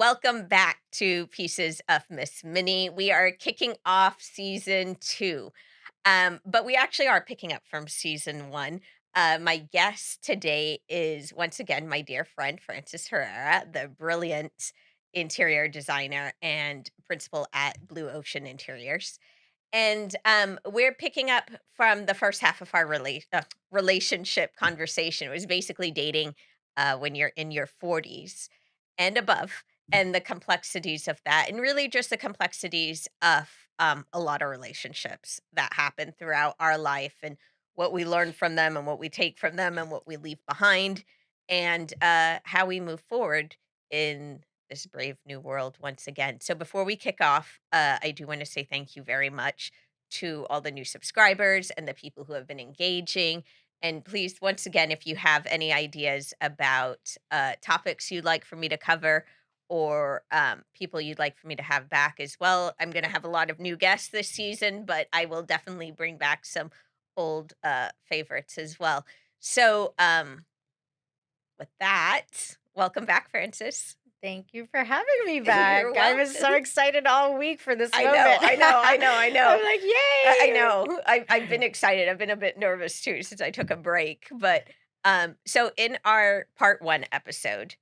Welcome back to Pieces of Miss Minnie. We are kicking off season two, but we actually are picking up from season one. My guest today is once again my dear friend Frances Herrera, the brilliant interior designer and principal at Blue Ocean Interiors. And we're picking up from the first half of our relationship conversation. It was basically dating when you're in your 40s and above, and the complexities of that, and really just the complexities of a lot of relationships that happen throughout our life, and what we learn from them, and what we take from them, and what we leave behind, and how we move forward in this brave new world once again. So before we kick off, I do want to say thank you very much to all the new subscribers and the people who have been engaging. And please, once again, if you have any ideas about topics you'd like for me to cover or people you'd like for me to have back as well, I'm going to have a lot of new guests this season, but I will definitely bring back some old favorites as well. So, with that, welcome back, Francis. Thank you for having me You're back. I was so welcome. excited all week for this I know, moment. I know, I know, I know. I'm like, I yay! know. I've been excited. I've been a bit nervous too since I took a break. But so in our part one episode,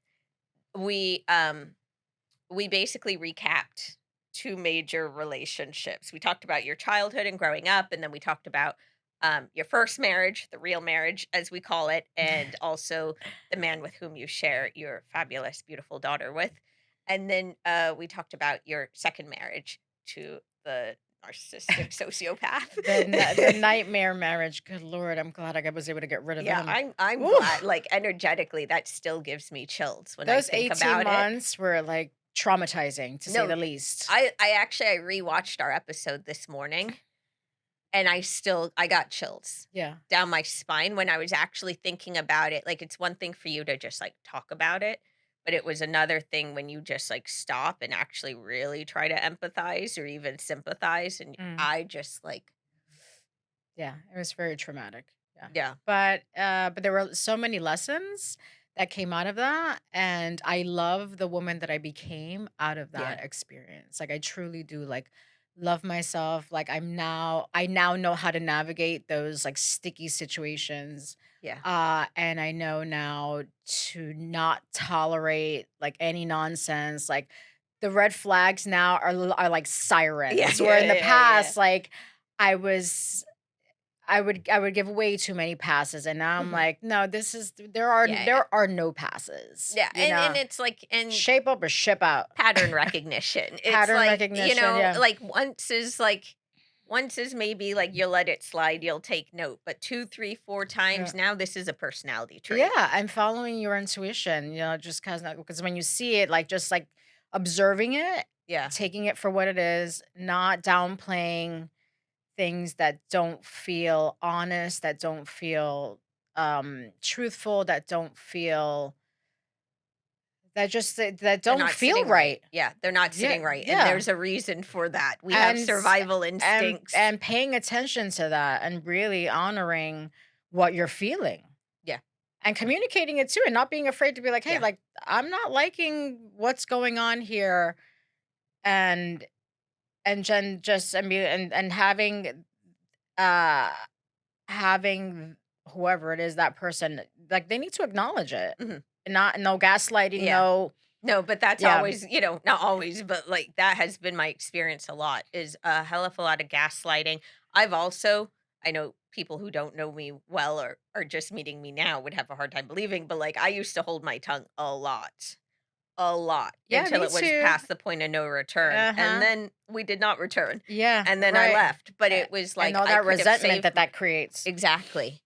we um we basically recapped two major relationships. We talked about your childhood and growing up, and then we talked about your first marriage, the real marriage, as we call it, and also the man with whom you share your fabulous, beautiful daughter with. And then we talked about your second marriage to the narcissistic The sociopath. nightmare marriage. Good Lord, I'm glad I was able to get rid of Yeah, him. I'm Ooh, glad. Like energetically, that still gives me chills when I those think 18 about it. months were like traumatizing to say No, the least. I rewatched our episode this morning, and I got chills Yeah. down my spine when I was actually thinking about it. Like, it's one thing for you to just, like, talk about it, but it was another thing when you just, like, stop and actually really try to empathize or even sympathize, and Mm, I just, like yeah, it was very traumatic. Yeah. yeah, But there were so many lessons that came out of that, and I love the woman that I became out of yeah, that experience. Like I truly do love myself. Like I now know how to navigate those like sticky situations. yeah. And I know now to not tolerate like any nonsense. Like the red flags now are like Yeah, sirens. Where yeah, in the yeah, yeah. past, like I was I would give way too many passes, and now I'm Mhm. like, "No, this is Yeah, yeah. there are no passes," Yeah, you and know? it's like and Shape up or ship out. pattern recognition. It's Pattern like, recognition, yeah. like once is maybe like you'll let it slide, you'll take note, but 2, 3, 4 Yeah. times now this is a personality Yeah, trait. I'm following your intuition, just because when you see it, like, just, like, observing it, Yeah. taking it for what it is, not downplaying things that don't feel honest, that don't feel, truthful, that They're don't not feel sitting right. right. Yeah, they're not Yeah, sitting right, and yeah. there's a reason for that. We have and s- survival instincts. and paying attention to that and really honoring what you're feeling Yeah, and communicating it too and not being afraid to be like, hey, yeah, like, I'm not liking what's going on here. And and then just, I mean, and uh having whoever it is, that person, like, they need to acknowledge it. mhm, Not, no gaslighting, yeah. no. No, but that's Yeah. always, not always, but like that has been my experience a lot is a hell of a lot of gaslighting. I've also, I know people who don't know me well or are just meeting me now would have a hard time believing, but like I used to hold my tongue a lot Yeah, until me it was too. past the point of no return. And Uh-huh. then we did not return. Yeah, And then I right. left, but A- it was and like all I that could have resentment saved that creates. exactly.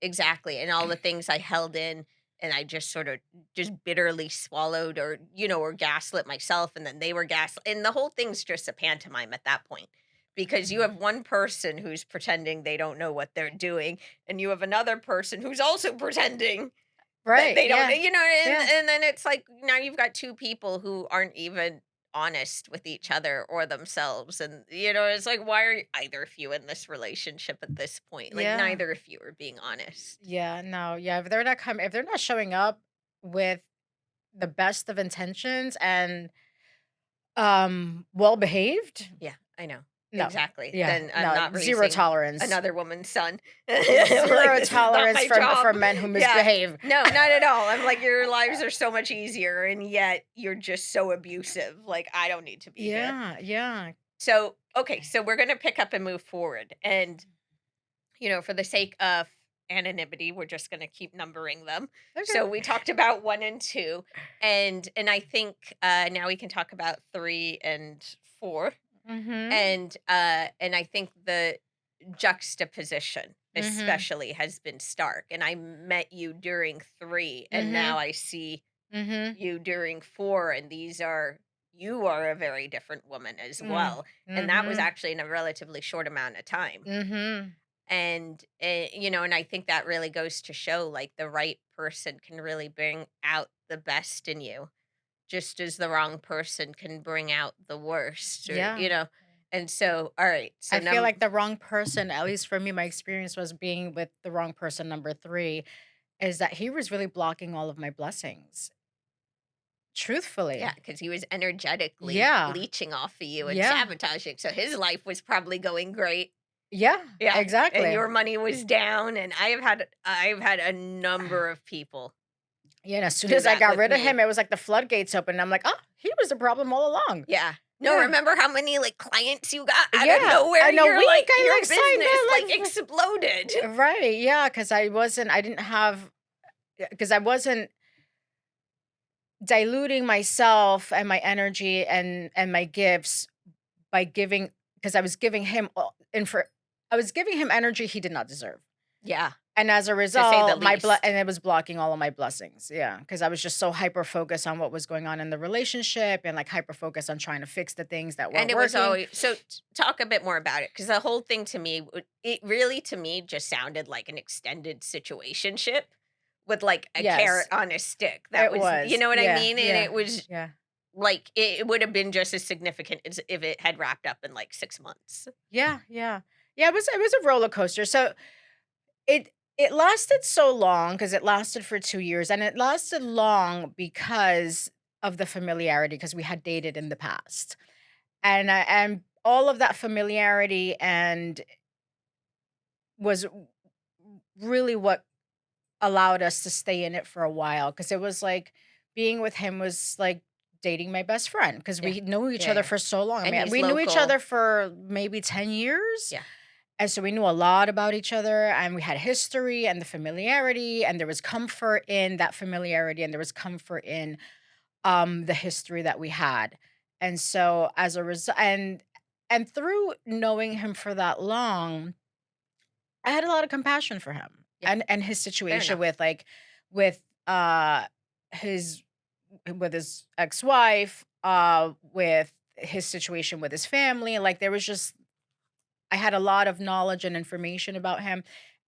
Exactly, and all the things I held in and I just sort of just bitterly swallowed or, or gaslit myself and then they were and the whole thing's just a pantomime at that point. Because you have one person who's pretending they don't know what they're doing, and you have another person who's also pretending that Right, they don't, yeah, and yeah, and then it's like now you've got two people who aren't even honest with each other or themselves, and it's like why are either of you in this relationship at this point? Like yeah, neither of you are being honest. yeah, no, yeah, if they're not showing up with the best of intentions and well behaved. Yeah, I know. No. Exactly. Yeah, Then I'm no, not 0 raising tolerance. another woman's son. Like, 0 this is not tolerance my for job. men who Yeah. misbehave. No, not at all. I'm like, your lives are so much easier, and yet you're just so abusive. Like, I don't need to be here. Yeah, yeah. So, okay, so we're gonna pick up and move forward. And, for the sake of anonymity, we're just gonna keep numbering them. Okay. So we talked about one and two, and I think now we can talk about three and four. Mhm. And I think the juxtaposition Mhm. especially has been stark. And I met you during three, and now Mhm. I see Mhm. you during four, and you are a very different woman as Mm. well. And that was Mhm. actually in a relatively short amount of time. Mhm. And and I think that really goes to show, like, the right person can really bring out the best in you, just as the wrong person can bring out the worst, or Yeah. and so, all right, so I feel like the wrong person, at least for me, my experience was being with the wrong person, number 3, is that he was really blocking all of my blessings. yeah, Truthfully. because he was energetically Yeah. leeching off of you and Yeah. sabotaging, so his life was probably going great. Yeah, Yeah, and exactly. your money was down, and I've had a number of people Yeah, and as soon do as I that got with rid of him, me. it was like the floodgates opened. I'm like, "Oh, he was the problem all along." Yeah. No, Yeah. remember how many, like, clients you got out of Yeah, nowhere? in a You're week, like, I, your like, business, like, signed exploded. the, like right, yeah, because I didn't have because I wasn't diluting myself and my energy and my gifts by giving because I was giving him all and for I was giving him energy he did not deserve. Yeah, And as a to say the result, least. and it was blocking all of my blessings. Yeah, because I was just so hyper focused on what was going on in the relationship and like hyper focused on trying to fix the things that And weren't it was working. always so, talk a bit more about it, because the whole thing to me, it really, to me, just sounded like an extended situationship with, like, a carrot Yes, on a stick. That it was, you was. know what I Yeah, mean? And yeah, it was yeah, like, it would have been just as significant as if it had wrapped up in, like, 6 months. yeah, yeah, yeah. It was a roller coaster. So it lasted so long because it lasted for 2 years, and it lasted long because of the familiarity because we had dated in the past, and all of that familiarity and was really what allowed us to stay in it for a while because it was like being with him was like dating my best friend because Yeah. we knew each Yeah, other yeah. for so long. I And mean, he's we knew each other local. for maybe 10 years. Yeah. And so we knew a lot about each other and we had history and the familiarity and there was comfort in that familiarity and there was comfort in the history that we had. And so as a result and through knowing him for that long, I had a lot of compassion for him Yeah. and his Fair situation enough. with his with his ex-wife, with his situation with his family. Like there was just I had a lot of knowledge and information about him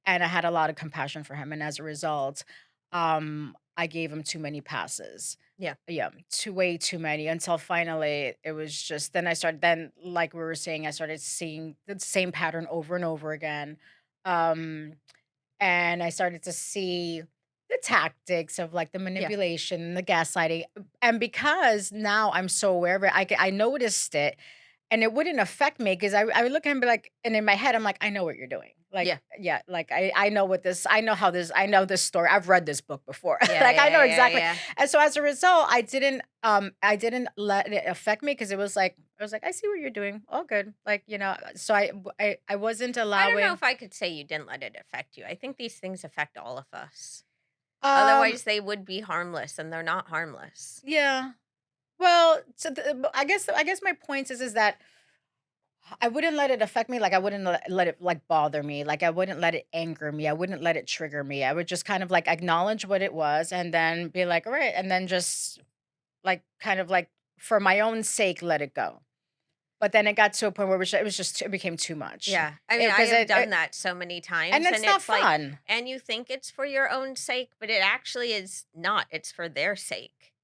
and I had a lot of compassion for him. And as a result, I gave him too many passes. Yeah. Yeah, way too many until finally it was just then like we were saying, I started seeing the same pattern over and over again. Um and I started to see the tactics of like the Yeah. manipulation, the gaslighting. And because now I'm so aware of it, I noticed it and it wouldn't affect me because I would look at him and be like, and in my head, I'm like, I know what you're doing. Like, Yeah. yeah, like I know what this, I know this story. I've read this book before. Yeah, Like I know yeah, yeah, exactly. yeah. And so as a result, I didn't let it affect me because it was like, I see what you're doing. All good. Like, so I wasn't I don't know allowing if I could say you didn't let it affect you. I think these things affect all of us. um Otherwise, they would be harmless, and they're not harmless. yeah. Well, but I guess my point is that I wouldn't let it affect me. Like I wouldn't let it like bother me. Like I wouldn't let it anger me. I wouldn't let it trigger me. I would just kind of like acknowledge what it was and then be like, all right, and then just like kind of like for my own sake let it go. But then it got to a point where it became too much. Yeah. I mean, I Because have done it that so many and times, it's and not it's like, fun. and you think it's for your own sake, but it actually is not. It's for their sake,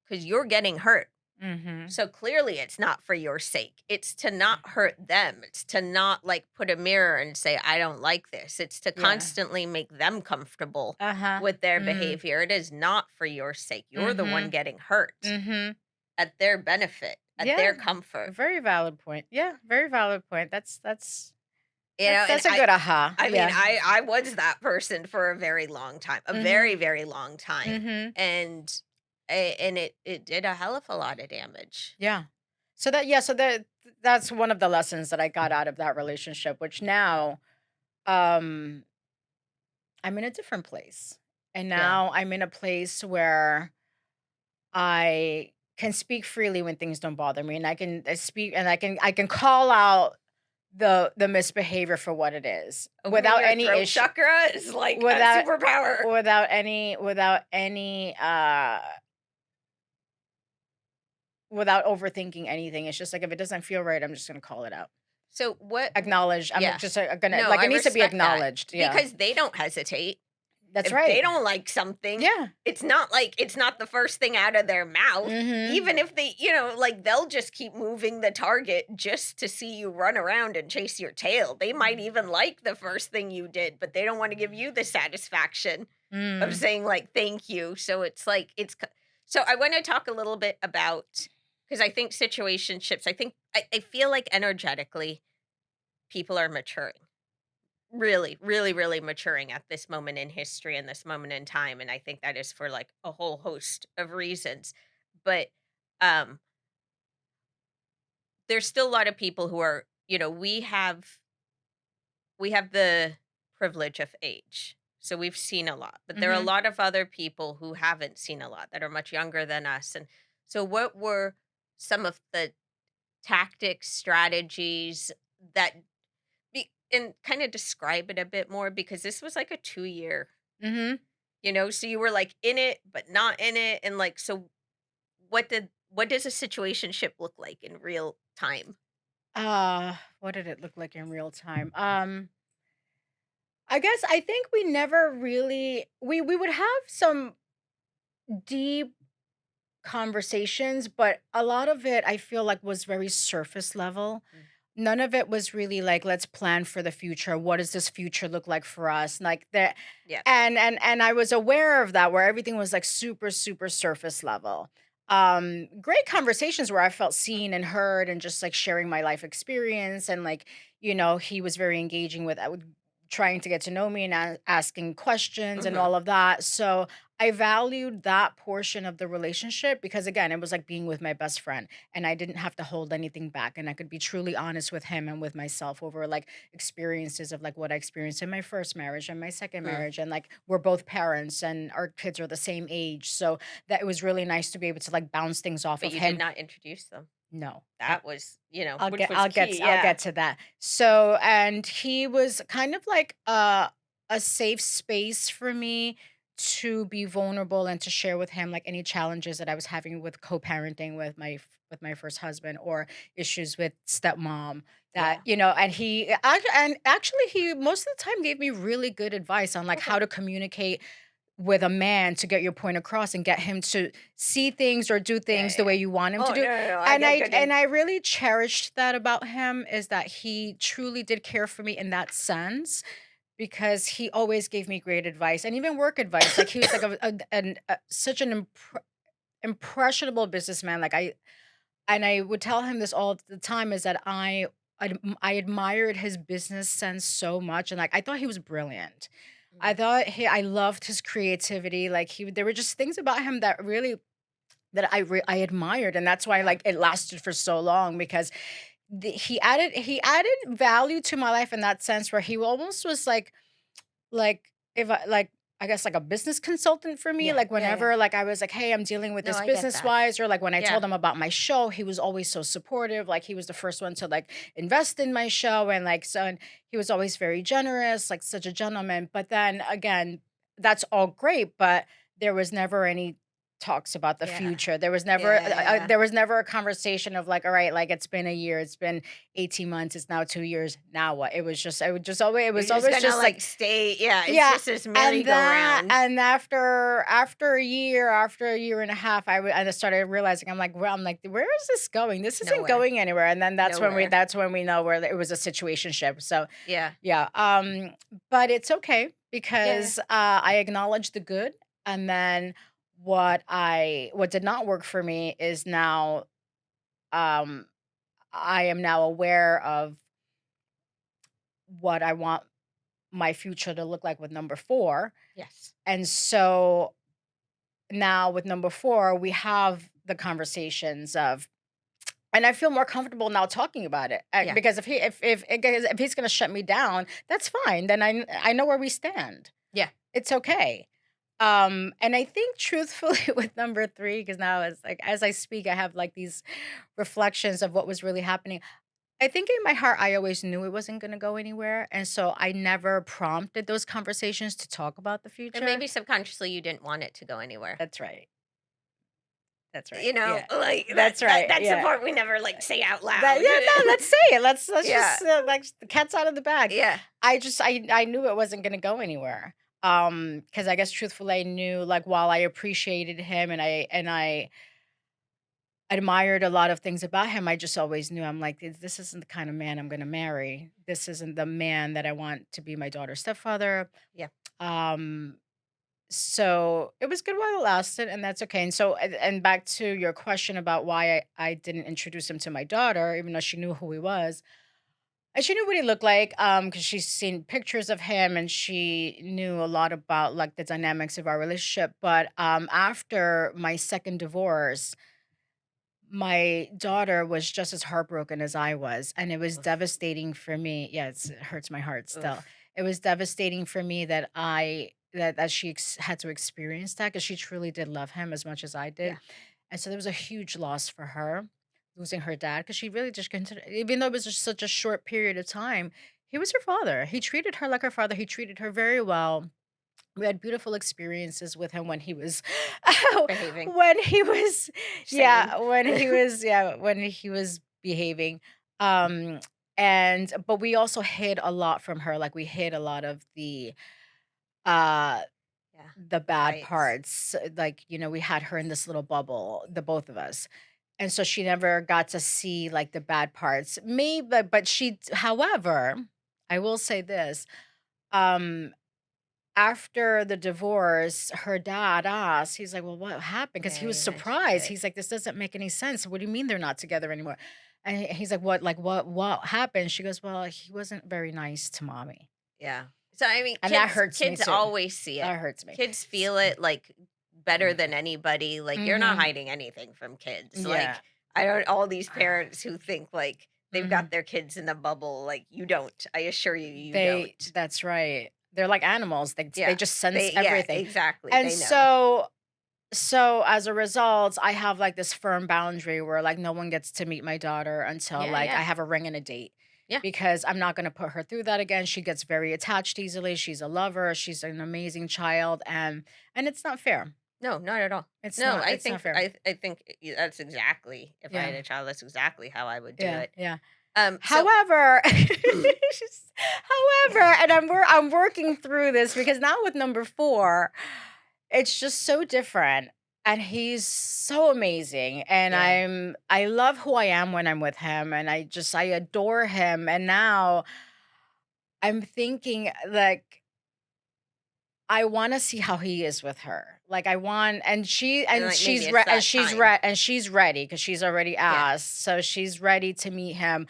because you're getting hurt. Mhm. So clearly it's not for your sake. It's to not hurt them. It's to not like put a mirror and say, I don't like this. It's to Yeah. constantly make them comfortable Uh-huh. with their Mm. behavior. It is not for your sake. You're the one Mhm. getting hurt Mhm. at their benefit, at Yeah. their comfort. Very valid point. Yeah, very valid point. You know, and That's a good aha. I mean, Yeah. I was that person for a very long time, a very, Mhm. very long time. Mhm. And it did a hell of a lot of damage. Yeah. So that yeah, so that's one of the lessons that I got out of that relationship, which now um I'm in a different place. And Yeah. now I'm in a place where I can speak freely when things don't bother me, and I speak and I can call out the misbehavior for what it is Opening without your any throat issue, chakra is like a without superpower. without overthinking anything. It's just like if it doesn't feel right, I'm just gonna call it out. So Acknowledge. I'm yeah. just gonna No, like I it needs to be respect that acknowledged. Yeah. because they don't hesitate. That's If they right. don't like something, Yeah. it's not the first thing out of their mouth. Mhm. Even if they, like they'll just keep moving the target just to see you run around and chase your tail. They might even like the first thing you did, but they don't want to give you the satisfaction of Mm. saying like thank you. So it's like so I want to talk a little bit about because I think situationships, I feel like energetically people are maturing. Really, really, really maturing at this moment in history and this moment in time, and I think that is for, like, a whole host of reasons, but, um, there's still a lot of people who are we have the privilege of age, so we've seen a lot, but there are a Mhm. lot of other people who haven't seen a lot, that are much younger than us, and so what were some of the tactics, strategies that and kinda describe it a bit more because this was like a 2-year. Mhm. So you were, like, in it, but not in it, and, like, so what does a situationship look like in real time? What did it look like in real time? I guess I think we never really we would have some deep conversations, but a lot of it I feel like was very surface level. Mm, None of it was really like, let's plan for the future. What does this future look like for us? Like that, yeah, and I was aware of that where everything was like super, super surface level. Great conversations where I felt mm, seen and heard and just like sharing my life experience and like, he was very engaging with trying to get to know me and asking questions and mhm, all of that. So I valued that portion of the relationship because again, it was like being with my best friend and I didn't have to hold anything back and I could be truly honest with him and with myself over like experiences of like what I experienced in my first marriage and my second mm, marriage and like we're both parents and our kids are the same age. So that it was really nice to be able to like bounce things off but of you did him. not introduce them. No. That was, I'll which get was I'll get key, to I'll yeah. get to that. So, and he was kind of like a safe space for me to be vulnerable and to share with him like any challenges that I was having with co-parenting with with my first husband or issues with stepmom that Yeah. and and actually he most of the time gave me really good advice on like how Okay. to communicate with a man to get your point across and get him to see things or do Yeah, things the yeah. way you want him Oh, to no, do. no, no, I And get I good and I really cherished that about him is that he truly did care for me in that sense because he always gave me great advice and even work advice. Like he was like such an impressionable businessman. I would tell him this all the time is that I admired his business sense so much and like I thought he was brilliant. Mm, I loved his creativity, like, there were just things about him that I admired, and that's why, yeah. like, it lasted for so long because he added value to my life in that sense where he almost was like, if I like, I guess, like a business consultant for me, Yeah, like, yeah, yeah. whenever, like, I was like, "Hey, I'm dealing with No, this I get that. business-wise," or, like, when I Yeah. told him about my show, he was always so supportive, like, he was the first one to, like, invest in my show and, like, so and he was always very generous, like, such a gentleman, but then, again, that's all great, but there was never any talks about the Yeah. future. There was never Yeah, yeah. there was never a conversation of like, all right, like it's been a year, it's been 18 months, it's now 2 years. Now what? It You're was just always gonna, just like like, stay yeah, it's yeah, just this and merry-go-round. after a year and a half, I just started realizing I'm like, where is this going? This isn't Nowhere. going anywhere. And then Nowhere. that's when we know where it was a situationship. So Yeah. yeah, but it's okay Yeah. because I acknowledge the good, and then what did not work for me is now um I am now aware of what I want my future to look like with number 4. Yes. And so now with number 4, we have the conversations of and I feel more comfortable now talking about it Yeah. because if he's going to shut me down, that's fine. Then I know where we stand. Yeah. It's okay. And I think truthfully with number 3, because now it's like as I speak, I have like these reflections of what was really happening. I think in my heart, I always knew it wasn't going to go anywhere. And so I never prompted those conversations to talk about the And future. maybe subconsciously you didn't want it to go anywhere. That's right. That's right. You know, Yeah. like, That's right. that's the Yeah. part we never, like, say out That loud. yeah, no, let's say it. Let's Yeah. just like the cat's out of the bag. Yeah. I knew it wasn't gonna go anywhere. Because I guess truthfully, I knew like while I appreciated him and I admired a lot of things about him, I just always knew I'm like, this isn't the kind of man I'm gonna marry. This isn't the man that I want to be my daughter's stepfather. Yeah. Um, so it was good while it lasted, and that's okay. And so, and back to your question about why I didn't introduce him to my daughter, even though she knew who he was. And she knew what he looked like, because she's seen pictures of him and she knew a lot about like the dynamics of our relationship. But after my second divorce, my daughter was just as heartbroken as I was, and it was Oof. devastating for me. Yeah, it hurts my heart still. Oof. It was devastating for me that she had to experience that because she truly did love him as much as I did, Yeah. and so there was a huge loss for her losing her dad because she really just considered, even though it was just such a short period of time, he was her father. He treated her like her father. He treated her very well. We had beautiful experiences with him when he was Behaving. when he was Sane. when he was behaving. Um, but we also hid a lot from her, like, we hid a lot of uh, Yeah. the bad Fights. parts, like, we had her in this little bubble, the both of us, and so she never got to see, like, the bad parts. Me, but she however, I will say this, um after the divorce, her dad asked, he's like, "Well, what happened?" Because he Yeah, was you mentioned surprised. it. He's like, "This doesn't make any sense. What do you mean they're not together anymore?" And he's like, "What? Like what happened?" She goes, "Well, he wasn't very nice to mommy." Yeah. So, I mean, And that kids hurts me kids too. always see it. That hurts me. Kids feel it, like, better than anybody, like, you're not Mhm. hiding anything from kids, Yeah. like, I don't all these parents who think, like, they've Mhm. got their kids in a bubble, like, you don't. I assure you, you They don't. That's right. They're like animals. They Yeah. just sense Yeah, everything. exactly, And they know. so as a result, I have like this firm boundary where like no one gets to meet my daughter until Yeah, like I yeah. have a ring and a date Yeah. because I'm not going to put her through that again. She gets very attached easily. She's a lover. She's an amazing child, and it's not fair. No, not at all. It's No, not it's not fair. I think that's exactly if I had Yeah. a child, that's exactly how I would do Yeah. it. Yeah. So However, and I'm working through this because now with number 4, it's just so different, and he's so amazing, and yeah. I love who I am when I'm with him, and I adore him, and now I'm thinking, like, I wanna see how he is with her. Like, I want And, like, maybe it's that time. and she's ready because she's already Yeah. asked, so she's ready to meet him.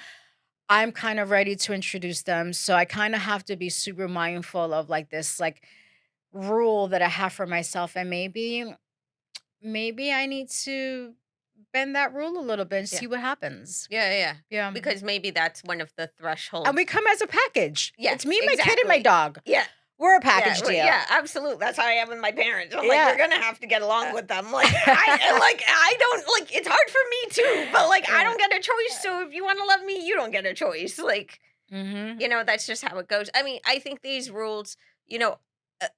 I'm kind of ready to introduce them, so I kinda have to be super mindful of, like, this, like, rule that I have for myself, and maybe I need to bend that rule a little bit and Yeah. see what happens. Yeah, yeah, yeah. Yeah. Because maybe that's one of the And we thresholds. come as a package. It's Yes, me, my kid, and my exactly. dog. Yeah. We're a Yeah, package well, deal. yeah, absolutely. That's how I am with my parents. I'm like, Yeah. you're gonna have to get along Uh, with them. I don't like. It's hard for me too, but like, I yeah. don't get a choice. So if you want to love me, you don't get a choice. Like, Mhm. that's just how it goes. I mean, I think these rules, you know,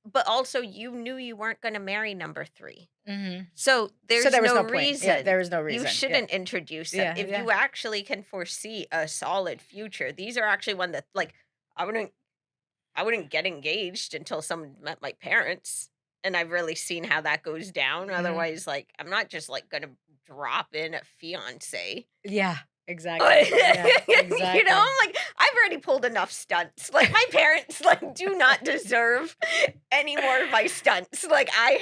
but also you knew you weren't gonna marry number 3. Mhm. So, So there's there was no no point. Yeah, reason there was no you reason. Yeah. shouldn't introduce them. Yeah, If yeah. you actually can foresee a solid future, these are actually one that, like, I wouldn't I wouldn't get engaged until someone met my parents, and I've really seen how that goes down. Mhm. Otherwise, like, I'm not just, like, gonna drop in a fiancé. Yeah, exactly. Yeah, You know, exactly. I'm like, I've already pulled enough stunts. Like, my parents, like, do not deserve any more of my stunts. Like, I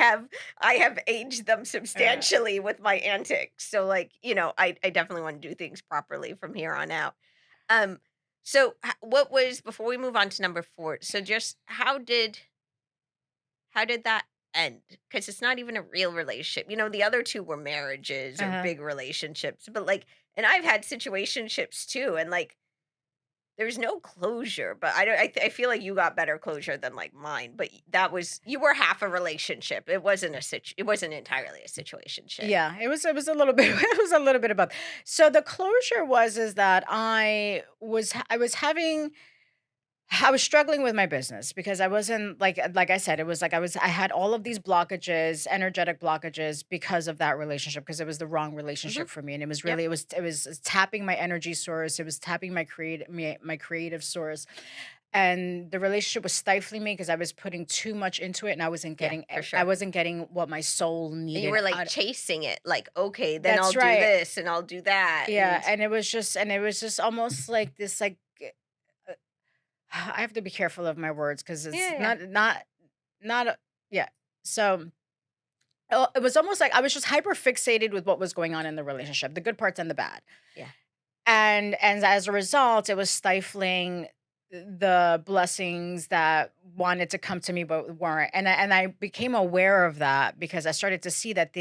have aged them Uh, substantially with my antics. So, like, I definitely want to do things properly from here on out. Um, so what was before we move on to number 4, so just how did that end? Because it's not even a real relationship. The other 2 were marriages or uh-huh. big relationships, but, like, and I've had situationships too, and, like, there's no closure, but I don't I feel like you got better closure than, like, mine, but that was you were half a relationship. It wasn't entirely a situationship. Yeah, it was a little bit it was a little bit of both. So the closure was is that I was struggling with my business because I wasn't like I said, it was like I had all of these blockages, energetic blockages because of that relationship because it was the wrong Mhm. relationship for me. And it was Yep. really it was tapping my energy source, it was tapping my creative source. And the relationship was stifling me because I was putting too much into it and Yeah, for I sure. wasn't getting what my soul And you needed were, like, out. chasing it, like, "Okay, then I'll That's do right. this, and I'll do that," Yeah, and and it was just almost like this I have to be careful of my words because it's yeah, yeah. not a yeah. So, it was almost like I was just hyper fixated with what was going on in the relationship, the good parts and the bad. Yeah. And as a result, it was stifling the blessings that wanted to come to me but weren't. And I became aware of that because I started to see that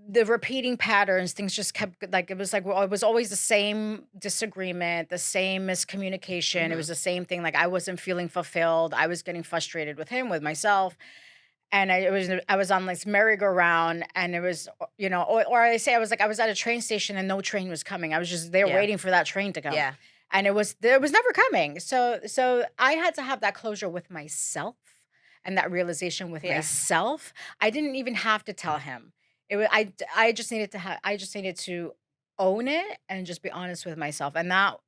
the repeating patterns, things just kept like it was like well, it was always the same disagreement, the same miscommunication. It was Mhm. the same thing. Like I wasn't feeling fulfilled. I was getting frustrated with him, with myself. And I was on this merry-go-round and it was, or I say I was at a train station and no train was coming. I was just there Yeah. waiting for that train to come. Yeah. And it was never coming. So I had to have that closure with myself and that realization with Yeah. myself. I didn't even have to tell him. I just needed to own it and just be honest with myself. And that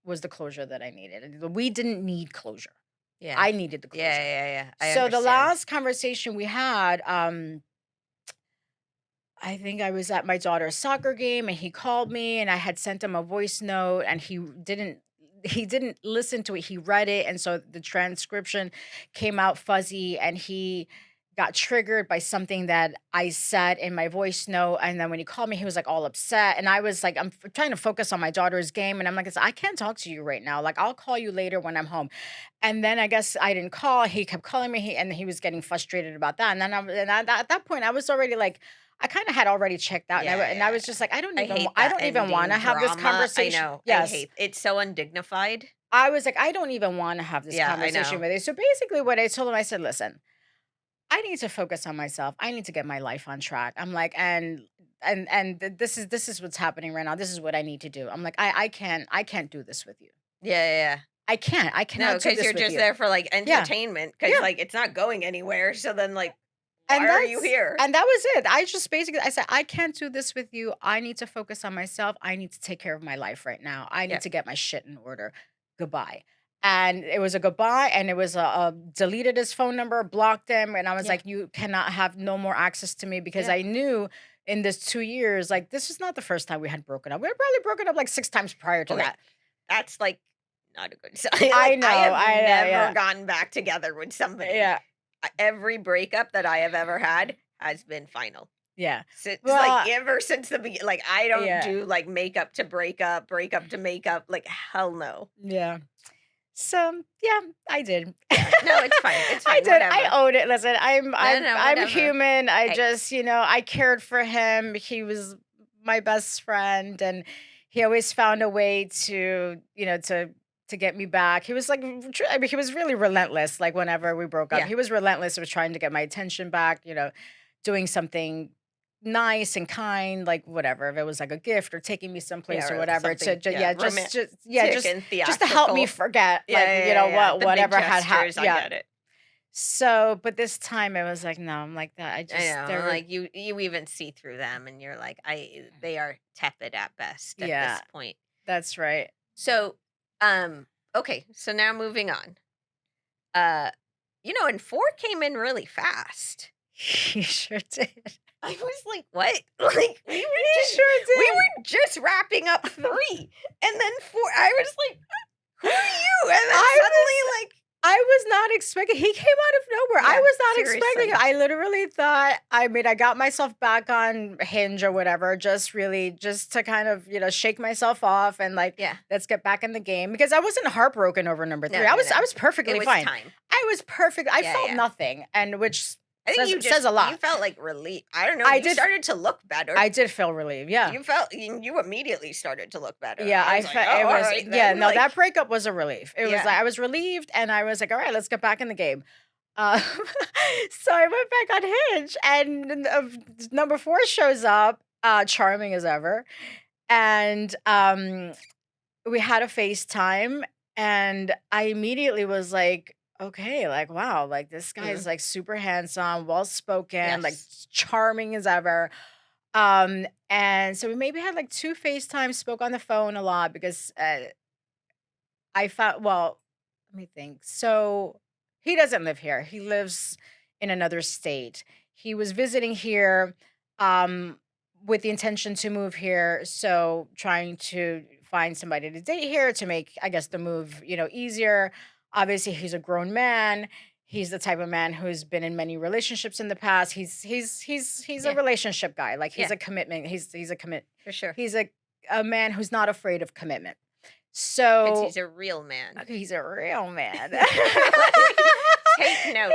was the closure that I needed. And we didn't need closure. Yeah. I needed the Yeah, closure. yeah, yeah, I So the understand. last conversation we had, I think I was at my daughter's soccer game and he called me and I had sent him a voice note and he didn't listen to it. He read it and so the transcription came out fuzzy and he got triggered by something that I said in my voice note and then when he called me he was like all upset and I was like trying to focus on my daughter's game and I'm like I can't talk to you right now. Like I'll call you later when I'm home. And then I guess I didn't call. He kept calling me, and he was getting frustrated about that. And then at that point, I was already like, I kind of had already checked out, and Yeah, I yeah, was just like, I hate I that don't even want ending to have this drama. I conversation. know. I Yes, hate it's so undignified. I was like, I don't even want to have this Yeah, I conversation know. with you. So basically, what I told him, I said, listen, I need to focus on myself. I need to get my life on track. I'm like, this is what's happening right now. This is what I need to do. I'm like, I can't do this with you. Yeah, yeah, yeah. I No, cannot do because 'cause this you're with just you. there for, like, Yeah, entertainment. Because yeah. like, it's not going anywhere, so then, like, why And are you that's here? and that was it. I said, "I can't do this with you. I need to focus on myself. I need to take care of my life right now. I need Yeah, to get my shit in order. Goodbye." And it was a goodbye, and it was a deleted his phone number, blocked him, and I was yeah, like, "You cannot have no more access to me," because yeah. I knew in this 2 years, like, this is not the first time we had broken up. We had probably broken up, like, 6 times prior to Okay, that. that's, like, not a good sign. I Like, I know, have I know, never yeah. gotten back together with somebody. Yeah, Every breakup that I have ever had has been final. yeah. Since like, Well, ever since the like, I don't yeah, do, like, makeup to breakup, breakup to makeup, like, hell no. yeah. So, yeah, I did. Yeah. No, it's I fine, did. I whatever. own it. Listen, I'm No, I'm no, I'm whatever. human. I Hey, just, I cared for him. He was my best friend and he always found a way to get me back. He was like I mean, he was really relentless like whenever we broke up. yeah. He was relentless. He was trying to get my attention back, doing something nice and kind, like whatever, if it was like a gift or taking me Yeah, someplace or or, like, whatever to something, just yeah, yeah, romantic and just to help me theatrical. forget Yeah, like yeah, yeah, yeah, what the big whatever had gestures, I yeah. get it. So, but this time it was like, no, I'm like that. I I just there know, were like, you even see through them, and you're like, "I they are tepid at best at yeah, this point." that's right. So, okay, so now moving on. Uh, and 4 came in really fast. He sure did. I was like, "What?" Like, He sure we did. were just wrapping up 3, and then 4 I was like, "Who are you?" And then I was suddenly, like I was not expecting he came out of nowhere. I yeah, was not expecting it. seriously. I literally thought I mean, I got myself back on Hinge or whatever, just really just to kind of, shake myself off and like, Yeah. let's get back in the game because I wasn't heartbroken over number 3. No, I no, was I no. was It perfectly was fine. time. I was perfect. I Yeah, felt yeah. nothing and which I think says a you lot. felt, like, relief I don't know, I you did started to look better. I did feel relieved. Yeah. You immediately started to look better, and Yeah, I I was like, felt "Oh, it was alright yeah, then," no, like that breakup was a relief. It was like yeah. I was relieved and I was like, "All right, let's get back in the game." Uh, so I went back on Hinge and number 4 shows up, charming as ever. And we had a FaceTime and I immediately was like, okay, like wow, like this guy's Mhm. like super handsome, well spoken, like Yes. charming as ever. And so we maybe had like 2 FaceTimes, spoke on the phone a lot because I found well, let me think. So he doesn't live here. He lives in another state. He was visiting here um with the intention to move here, so trying to find somebody to date here to make I guess the move, easier. Obviously, he's a grown man. He's the type of man who's been in many relationships in the past. He's a Yeah, relationship guy. Like he's yeah, a commitment. He's a commit. for sure. He's a man who's not afraid of commitment. 'Cause So he's a real man. okay, he's a real man. Like, take note.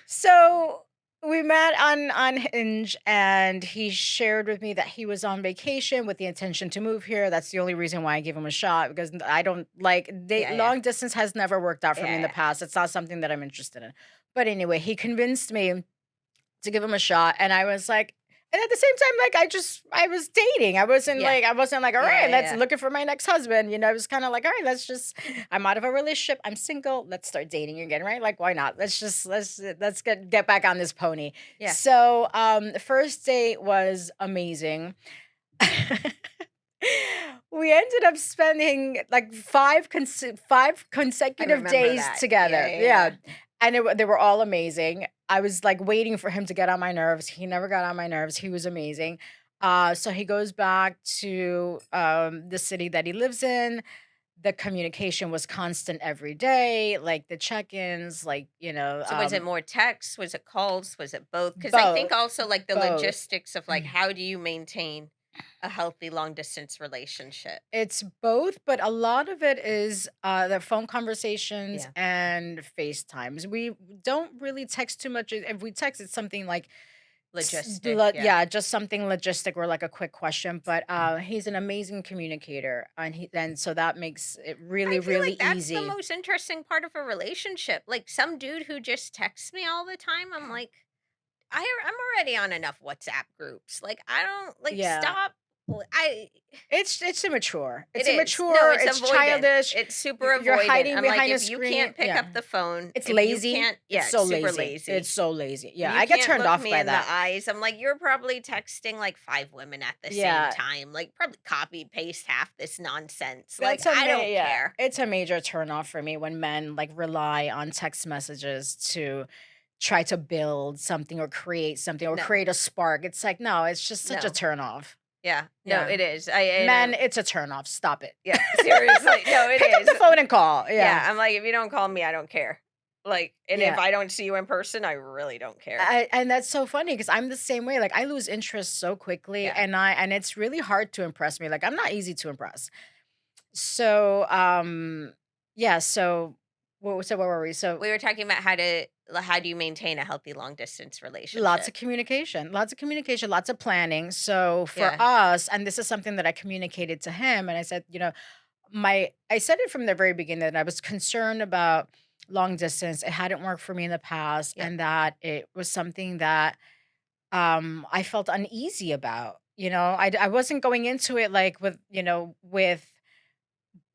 So we met on Hinge, and he shared with me that he was on vacation with the intention to move here. That's the only reason why I gave him a shot because I don't like Yeah, yeah. long distance has never worked out for me Yeah, in the yeah. past. It's not something that I'm interested in. But anyway, he convinced me to give him a shot, and I was like and at the same time, like, I was dating. Yeah. I wasn't like, "All Yeah, right, yeah, let's yeah. looking for my next husband," I was kinda like, "All right, let's just I'm out of a relationship, I'm single, let's start dating again," right? Like, why not? Let's get back on this pony. Yeah. So, the first date was amazing. We ended up spending, like, 5 I consecutive remember days that. Yeah, together. yeah, Yeah, yeah. and they were all amazing. I was, like, waiting for him to get on my nerves. He never got on my nerves. He was amazing. So he goes back to, the city that he lives in. The communication was constant every day, like, the check-ins, like, So was it more texts? Was it calls? Was it both? Because I both, think also, like, the both. logistics of, like, how do you maintain a healthy long distance relationship? It's both, but a lot of it is, the phone conversations Yeah. and FaceTimes. We don't really text too much. If we text, it's something like Logistic, yeah. yeah, just something logistic or like a quick question, but, he's an amazing communicator, and so that makes it really, I feel really like that's the easy. most interesting part of a relationship. Like, some dude who just texts me all the time, I'm like, I'm already on enough WhatsApp groups. Like, I don't like Yeah. stop. I It's immature. It It's is. No, immature, it's it's avoidant. childish, It's super you're avoidant. hiding I'm like, behind a if you screen. can't pick Yeah. up the phone, It's if you lazy. can't, It's yeah, so it's super lazy. It's lazy. so lazy. If Yeah, you I get can't turned look off me by in the that. eyes, I'm like, you're probably texting like 5 women at the same Yeah, time. Like, probably copy paste half this nonsense. Like, that's a I ma don't yeah, care. it's a major turn off for me when men, like, rely on text messages to try to build something or create something or No, create a spark. It's like, no, it's just such a no. turn off. Yeah, no, Yeah. it is. Men, it's a turn off. Stop it. Yeah, seriously. No, it Pick up is. the phone and call. Yeah. Yeah, I'm like, if you don't call me, I don't care. Like, and if Yeah. I don't see you in person, I really don't care. And that's so funny because 'cause I'm the same way, like, I lose interest so quickly, Yeah. and it's really hard to impress me, like, I'm not easy to impress. So, yeah, so where were we? So, We were talking about how do you maintain a healthy long distance lots relationship? of communication, lots of communication, lots of planning. So, for Yeah. us and this is something that I communicated to him, and I said, my I said it from the very beginning that I was concerned about long distance. It hadn't worked for me in the past, Yep. and that it was something that I felt uneasy about. I wasn't going into it like with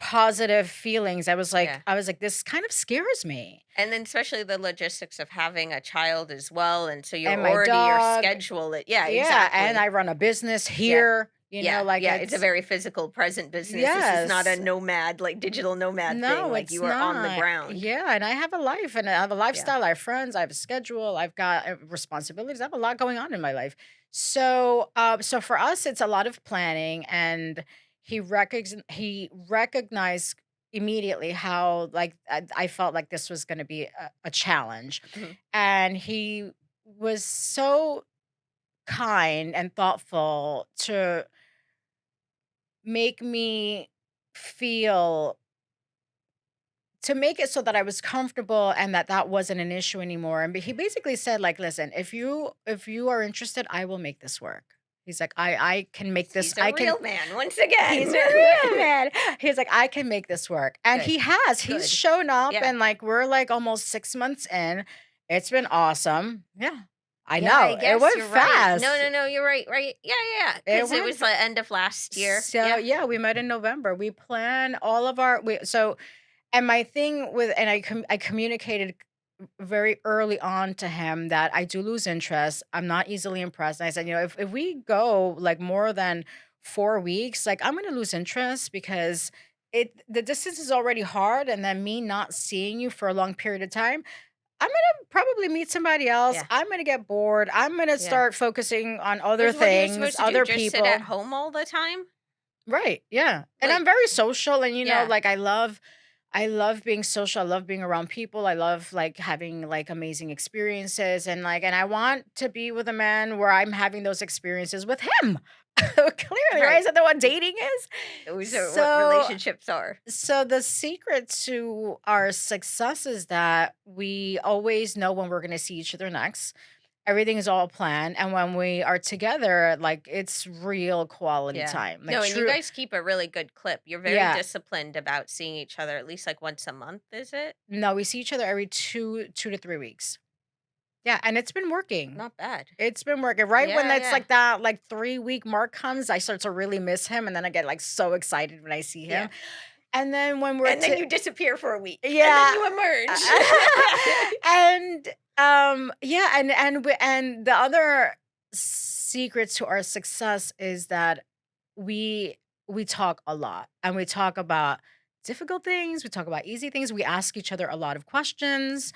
positive feelings. Yeah. I was like, "This kind of scares me." And then especially the logistics of having a child as well, and so you're And my already your dog. schedule it yeah, Yeah, and exactly. I run a business Yep. here, Yeah, like, yeah, it's a it's very physical present business. This is not a yes. nomad, like, digital nomad thing, No, like, it's you are on the not. ground. Yeah, and I have a life and I have a Yeah. lifestyle. I have friends. I have a schedule. I've got responsibilities. I have a lot going on in my life. So, so for us, it's a lot of planning, and he recognized immediately how like I felt like this was going to be a challenge, Mhm. and he was so kind and thoughtful to make me feel to make it so that I was comfortable and that that wasn't an issue anymore. And he basically said, like, listen, if you are interested, I will make this work. He's like, I can make this. He's a I can. real man once He's again. a real man. He's like, I can make this work, and Good, he has. He's good. shown up, Yeah. and like we're like almost 6 months in. It's been awesome. Yeah, I Yeah, I know it guess went you're right. No, fast. no, no, you're right, right. Yeah, yeah, yeah. It Because it went. was the end of last year. So Yeah. yeah, we met in November. We plan all of our so and my thing with and I communicated very early on to him that I do lose interest. I'm not easily impressed. And I said, if we go like more than 4 weeks, like I'm gonna lose interest because the distance is already hard, and then me not seeing you for a long period of time, I'm gonna probably meet somebody else. Yeah, I'm gonna get bored. I'm gonna yeah. start focusing on other Because what are you things, supposed to do? other Just sit at people. home all the time? Right. Yeah. And I'm Like, very social, and yeah. like I love being social. I love being around people. I love like having like amazing experiences, and and I want to be with a man where I'm having those experiences with him. Clearly, right? Right. Is that the what dating is? Those are what So relationships are. so the secret to our success is that we always know when we're going to see each other next. Everything is all planned, and when we are together, like it's real quality Yeah. time. Like No, and you true. guys keep a really good clip. You're very Yeah. disciplined about seeing each other at least like once a month, is it? No, we see each other every 2 to 3 weeks. Yeah, and it's been working. Not bad. It's been working. Right when Yeah, that's yeah. like that like 3-week mark comes, I start to really miss him, and then I get like so excited when I see him. Yeah. And then when we're And then to you disappear for a week and then yeah. you emerge. And yeah, and the other secret to our success is that we we talk a lot, and we talk about difficult things, we talk about easy things, we ask each other a lot of questions.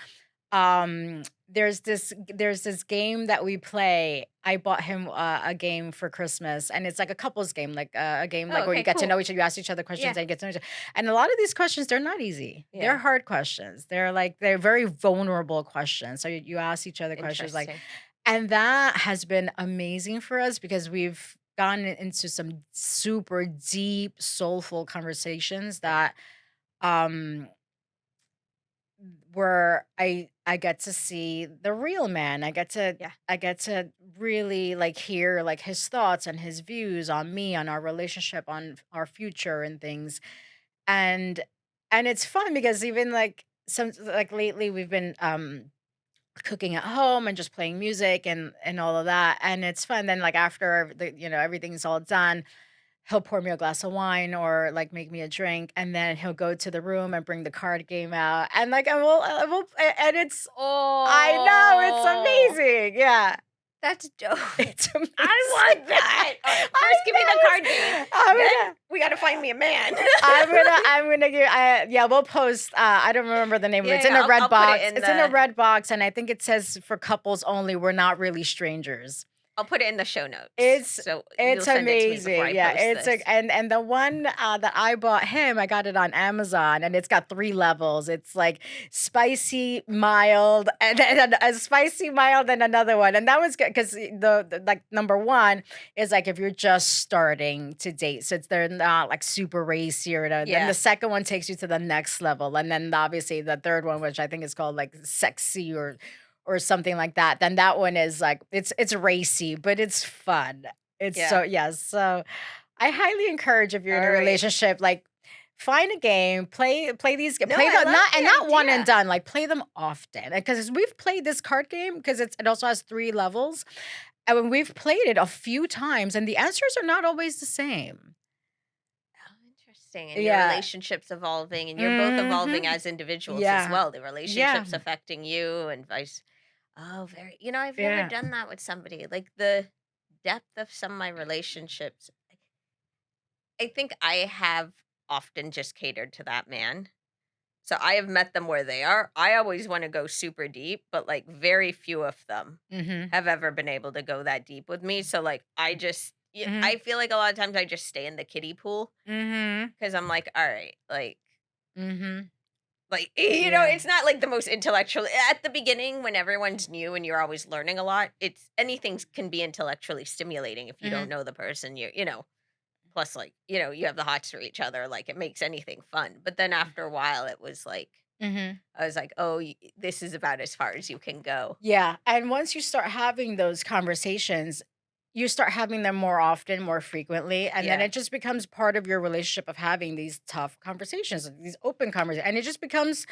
There's this game that we play. I bought him a game for Christmas, and it's like a couples game, like a game Oh, like where you okay, get to cool. know each other, you ask each other Yeah. questions, and you get to know each other. And a lot of these questions, they're not easy. They're Yeah. hard questions. They're very vulnerable questions. So you ask each other questions like, Interesting. and that has been amazing for us because we've gotten into some super deep, soulful conversations Yeah. that um where I get to see the real man. Yeah. I get to really like hear like his thoughts and his views on me, on our relationship, on our future and things. And it's fun because even like some like lately we've been cooking at home and just playing music and all of that, and it's fun. Then like after everything's all done, he'll pour me a glass of wine or, like, make me a drink, and then he'll go to the room and bring the card game out, and, like, I will and it's I know, Oh, it's amazing, yeah. that's dope. It's amazing. I want that. All right, I first give me the know, card game, I'm then gonna we gotta find me a man. I'm gonna give yeah, we'll post, I don't remember the name of it. Yeah, It's in yeah, a red I'll put it box. in It's in a the red box, and I think it says for couples only, we're not really strangers. show notes, It's so you'll it's send it to me before amazing, I yeah, post it's this. like and the one, that I bought him, I got it on Amazon, and it's got 3 levels. It's like spicy, mild, and then a spicy, mild, and another one, and that was good 'cause like, number 1 is, like, if you're just starting to date, so they're not, like, super racy or then the Yeah, second one takes you to the next level, and then obviously the 3rd one, which I think is called, like, sexy or something like that, then that one is like it's racy, but it's fun. It's yeah. so yes, so I highly encourage if you're in a Alright. relationship, like find a game, play these No, play I the love not the one and idea. done, like play them often. Because we've played this card game because it also has 3 levels. And when we've played it a few times and the answers are not always the same. Oh, adjusting and your Yeah. relationship's evolving and you're both evolving Mhm. as individuals as Yeah. well. The Yeah. relationship's affecting you and vice. Oh, very. I've never Yeah. done that with somebody. Like the depth of some of my relationships, I think I have often just catered to that man. So I have met them where they are. I always want to go super deep, but like very few of them Mhm. have ever been able to go that deep with me. So like Mhm. I feel like a lot of times I just stay in the kiddie pool Mhm. because I'm like, all right, Mhm. Yeah. it's not like the most intellectual at the beginning when everyone's new and you're always learning a lot. It's anything can be intellectually stimulating if you don't Mhm. know the person. Plus, like, you have the hots for each other, like, it makes anything fun, but then after a while, it was like Mhm. I was like, "Oh, this is about as far as you can go." Yeah, and once you start having those conversations, you start having them more often, more frequently, and then Yeah. it just becomes part of your relationship of having these tough conversations, these open conversations, and it just becomes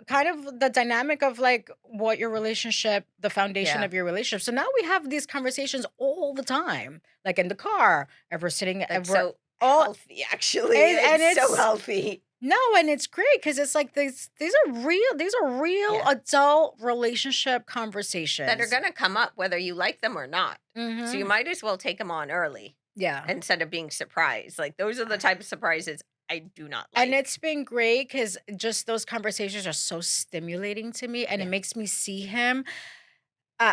kind of the dynamic of like what your relationship, the foundation Yeah. of your relationship. So now we have these conversations all the time, like in the car, ever sitting, That's ever so all, healthy, actually, and it's so it's healthy. no, and it's great because it's like these are real Yeah. adult relationship That are conversations. gonna come up whether you like them or not. So you Mhm. might as well take them on early Yeah. instead of being surprised, like, those are the type of surprises I do not And like. it's been great because just those conversations are so stimulating to me, and it Yeah. makes me see him.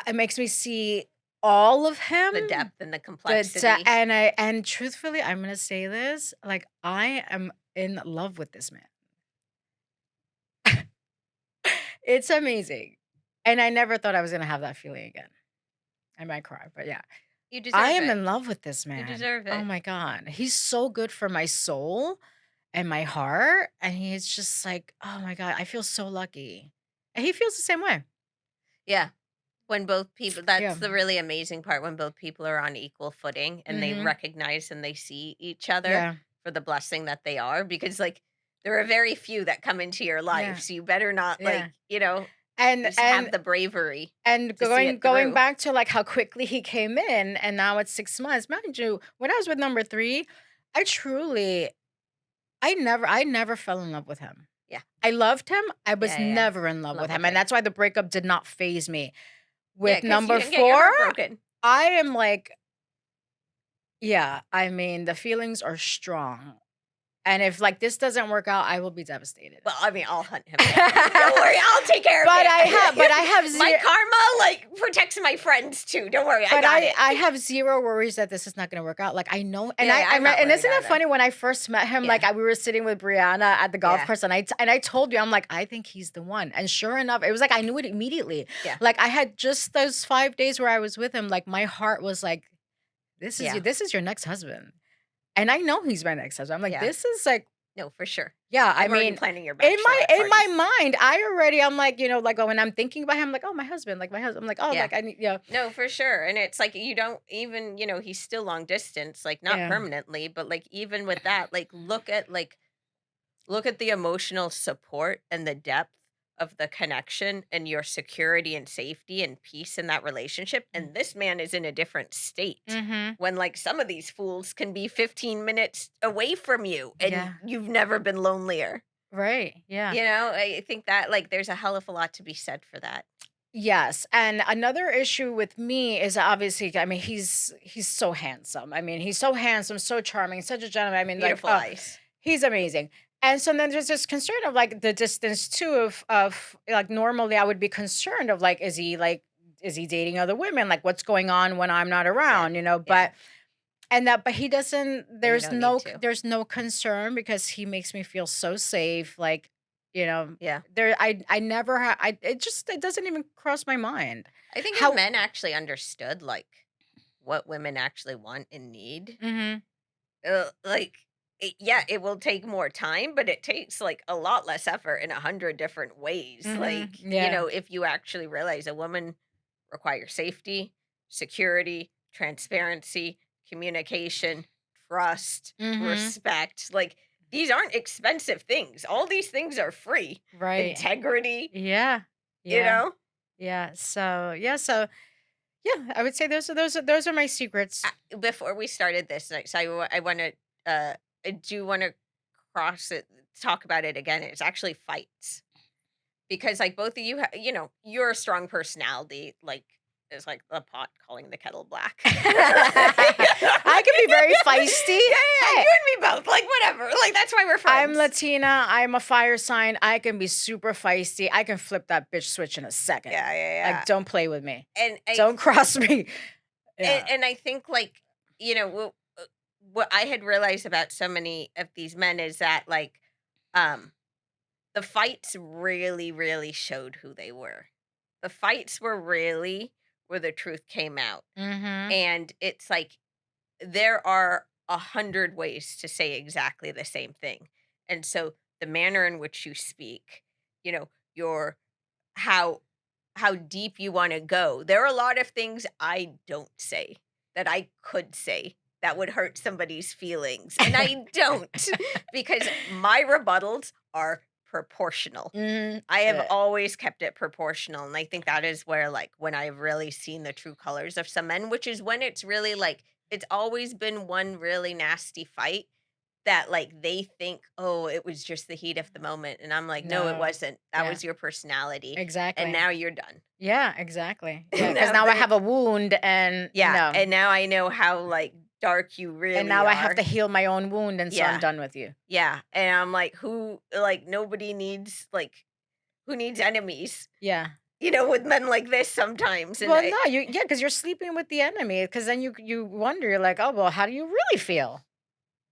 It makes me see all of him. The depth and the That complexity. and truthfully, I'm gonna say this, like, I am in love with this man. It's amazing, and I never thought I was gonna have that feeling again. I might cry, but yeah. You I deserve am it. in love with this You man. deserve Oh it. my god. He's so good for my soul and my heart, and he's just like, oh my god, I feel so lucky. And he feels the same way. Yeah. When both people Yeah. that's the really amazing part when both people are on equal footing and they Mhm. recognize and they see each other Yeah. for the blessing that they are because like there are very few that come into your life. Yeah. So you better not Yeah. And just have and the bravery and to see going it going through. back to, like, how quickly he came in, and now it's 6 months. Mind you, when I was with number 3, I truly I never fell in love with him. Yeah. I loved him, I was Yeah, yeah, yeah. never in love with Love him, and okay. that's why the breakup did not phase me. Yeah, With because you number didn't get your 4, heart broken. I am like, yeah, I mean, the feelings are strong, and if, like, this doesn't work out, I will be devastated. Well, I mean, I'll hunt him down. Don't worry, I'll take care of But I it. have My 0 karma like protects my friends too. Don't worry, I But got I it. I have 0 worries that this is not gonna work out, like, I know, and Yeah, yeah, I'm not and isn't worried it either. funny when I first met him, like, Yeah. we were sitting with Brianna at the golf Yeah. course, and I told you, I'm like, "I think he's the one," and sure enough, it was like I knew it immediately. Yeah. Like, I had just those 5 days where I was with him, like, my heart was like, Yeah. this is your next husband," and I know he's my next husband. I'm like, Yeah. "This is like." No, for sure. Yeah, I I'm already mean, planning your in my bachelorette in my party. mind, I'm like, like, when I'm thinking about him, I'm like, "Oh, my husband," like, my husband. I'm like, "Oh, Yeah. like, I need," No, for sure. And it's like you don't even, he's still long distance, like not Yeah. permanently, but like even with that, look at the emotional support and the depth of the connection and your security and safety and peace in that relationship. And this man is in a different state Mhm. when like some of these fools can be 15 minutes away from you and Yeah. you've never been lonelier. Right, yeah. I think that like there's a hell of a lot to be said for that. Yes, and another issue with me is obviously, I mean, he's so handsome. I mean, he's so handsome, so charming, such a gentleman. I mean, like, Beautiful eyes. he's amazing. And so then there's this concern of like the distance too of like normally I would be concerned of like is he dating other women? Like what's going on when I'm not Yeah. around, Yeah. but he doesn't, And you don't need to. there's no concern because he makes me feel so safe, like, you know, Yeah. I never it doesn't even cross my mind. I think if How men actually understood like what women actually want and need, Mhm. like yeah, it will take more time, but it takes like a lot less effort in 100 different ways. Mhm. Like, Yeah. if you actually realize a woman requires safety, security, transparency, communication, trust, Mhm. respect, like these aren't expensive things. All these things are free. Right. Integrity, Yeah. you Yeah. know? Yeah. So yeah, I would say those are my secrets. Before we started this, like, so I want to, I do want to cross it, talk about it again, it's actually fights. Because, like, both of you you're a strong personality, like, it's like the pot calling the kettle black. I can be very feisty. Yeah, yeah, Hey, you and me both, like, whatever, like, that's why we're I'm friends. Latina. I'm a fire sign. I can be super feisty. I can flip that bitch switch in a second. Yeah, yeah, Like, yeah, don't play with me. and I Don't cross me. Yeah. and I think, like, what I had realized about so many of these men is that, like, um, the fights really, really showed who they were. The fights were really where the truth came out, Mhm. and it's like there are 100 ways to say exactly the same thing. And so the manner in which you speak, your how deep you want to go. There are a lot of things I don't say that I could say that would hurt somebody's feelings, and I don't because my rebuttals are proportional. Mhm. I have Yeah. always kept it proportional, and I think that is where, like, when I've really seen the true colors of some men, which is when it's really, like, it's always been one really nasty fight that, like, they think, "Oh, it was just the heat of the moment," and I'm like, "No, it No. wasn't. That Yeah. was your personality, and Exactly. now you're done." Yeah, exactly. Yeah, And because now now I they have a wound and Yeah, no. and now I know how, like, dark you And really now I have to are. heal my own wound, and so I'm Yeah, done with you. yeah, and I'm like, nobody needs, like, who needs enemies? Yeah. With men like this sometimes, and Well, no, you yeah, because 'cause you're sleeping with the enemy. Because then you wonder, you're like, "Oh, well, how do you really feel?"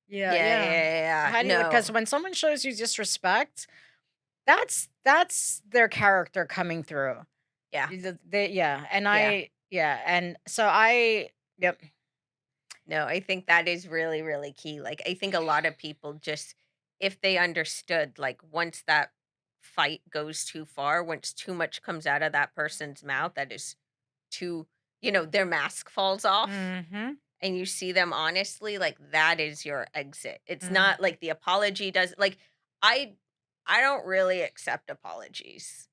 Yeah, yeah, yeah, yeah. yeah, yeah, How do you because no, when someone shows you disrespect, that's their character coming through. yeah, Yeah, and yeah, and so I yep. no, I think that is really, really key. Like, I think a lot of people just, if they understood, like, once that fight goes too far, once too much comes out of that person's mouth, that is too, their mask falls off Mhm. and you see them honestly, like, that is your exit. It's not Mhm. like the apology does, like, I, I don't really accept apologies.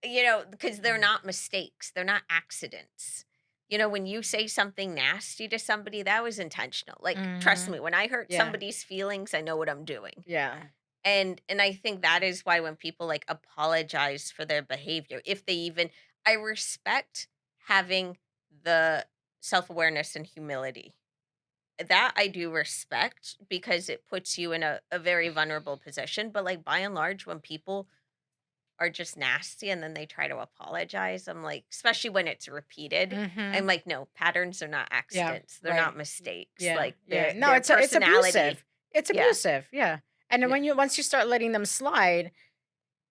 Because they're Mm. not mistakes, they're not accidents. When you say something nasty to somebody, that was intentional. Like, trust me, Mhm. when I hurt Yeah. somebody's feelings, I know what I'm doing. Yeah. And I think that is why when people, like, apologize for their behavior, if they even, I respect having the self-awareness and humility. That I do respect because it puts you in a very vulnerable position. But, like, by and large, when people are just nasty and then they try to apologize, I'm like, especially when it's repeated, I'm Mhm. like, no, patterns are not Yeah, accidents. They're right. not mistakes. Yeah, Like, yeah. No, their it's personality. abusive. It's Yeah. abusive, yeah. And then Yeah. when you once you start letting them slide,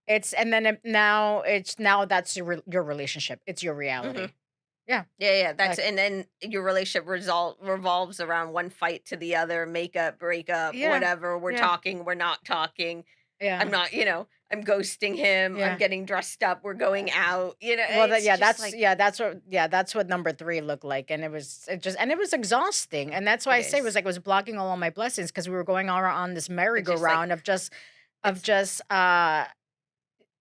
it's and then now that's your relationship. It's your hmm reality. Yeah, Yeah, yeah. That's, like and then your relationship result revolves around one fight to the other, makeup, breakup, yeah, whatever. We're yeah, talking, we're not talking. I'm yeah, not, I'm ghosting him. I'm yeah. getting dressed up. We're going out. Well, that It's just like, that's what number 3 looked like, and it was exhausting, and that's why it I say is. it was blocking all of my blessings because we were going on this It's just like, merry-go-round of it's, just,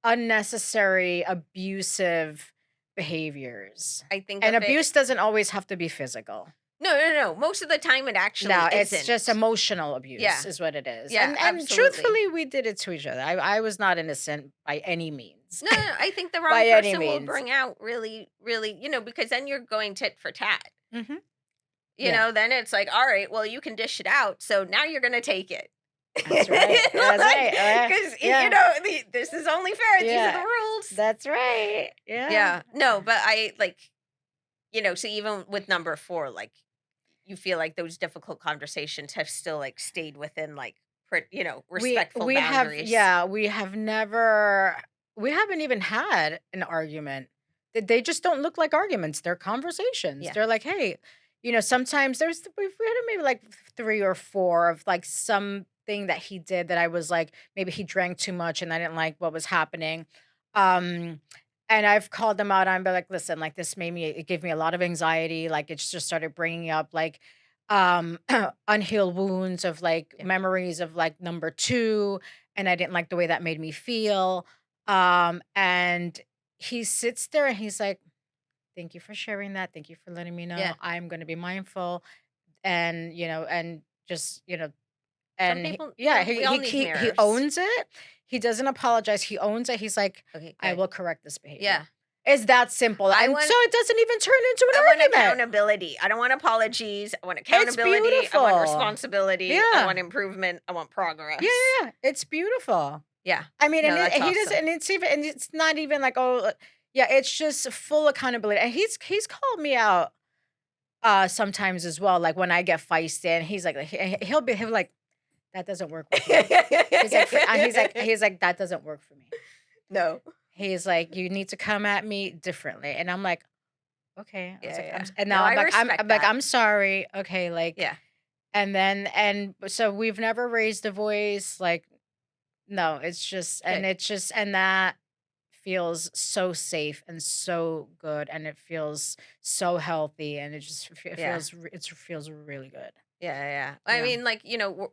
unnecessary abusive behaviors. I think And of it. abuse doesn't always have to be physical. No, no, no. Most of the time, it No, actually it's just isn't. emotional abuse Yeah. is what it is. Yeah, And absolutely. truthfully, we did it to each other. I was not innocent by any means. No, no, no, I think the wrong By any person will means. bring out really, really, because then you're going tit for tat. Mhm. Yeah, Then it's like, all right, well, you can dish it out. So now you're going to take it. that's right. That's Like, right. because, Yeah. this is only fair. These are the Yeah. rules. That's right. Yeah. Yeah. No, but I like, so even with number four, like, you feel like those difficult conversations have still, like, stayed within, like, respectful boundaries. We haven't even had an argument. They just don't look like arguments. They're conversations. Yeah. They're like, hey, sometimes we've had maybe like 3 or 4 of like something that he did that I was like, maybe he drank too much and I didn't like what was happening. Um, and I've called them out. I'm like, listen, like this it gave me a lot of anxiety. Like it just started bringing up like unhealed wounds of like Yeah. memories of like number 2, and I didn't like the way that made me feel. And he sits there and he's like, "Thank you for sharing that. Thank you for letting me know. Yeah. I'm going to be mindful." And, and just, Some And people, yeah, we all need he mirrors. owns it. He doesn't apologize. He owns it. He's like, Okay, I good. will correct this behavior. Yeah. It's that simple. I And so want it doesn't even turn into I want an argument. accountability. I don't want apologies. I want It's accountability. I want beautiful. responsibility. I Yeah. want improvement. I want Yeah, progress. yeah, yeah. It's beautiful. Yeah. I mean, No, that's and he doesn't, awesome. and it's even, and it's not even like, oh, yeah, it's just full accountability. And he's called me out sometimes as well. Like when I get feisty, and he's like, he'll be like, that doesn't work with me. He's like, that doesn't work for me. No. He's like, you need to come at me differently. And I'm like, okay. I was Yeah, like, yeah. and No, now I I'm respect like, that. I'm sorry. Okay, like, Yeah. and then and so we've never raised a voice. Like, no, it's just, and Good. it's just, and that feels so safe and so good, and it feels so healthy, and it Yeah. it feels really good. Yeah, yeah. Yeah. I Yeah. mean, like,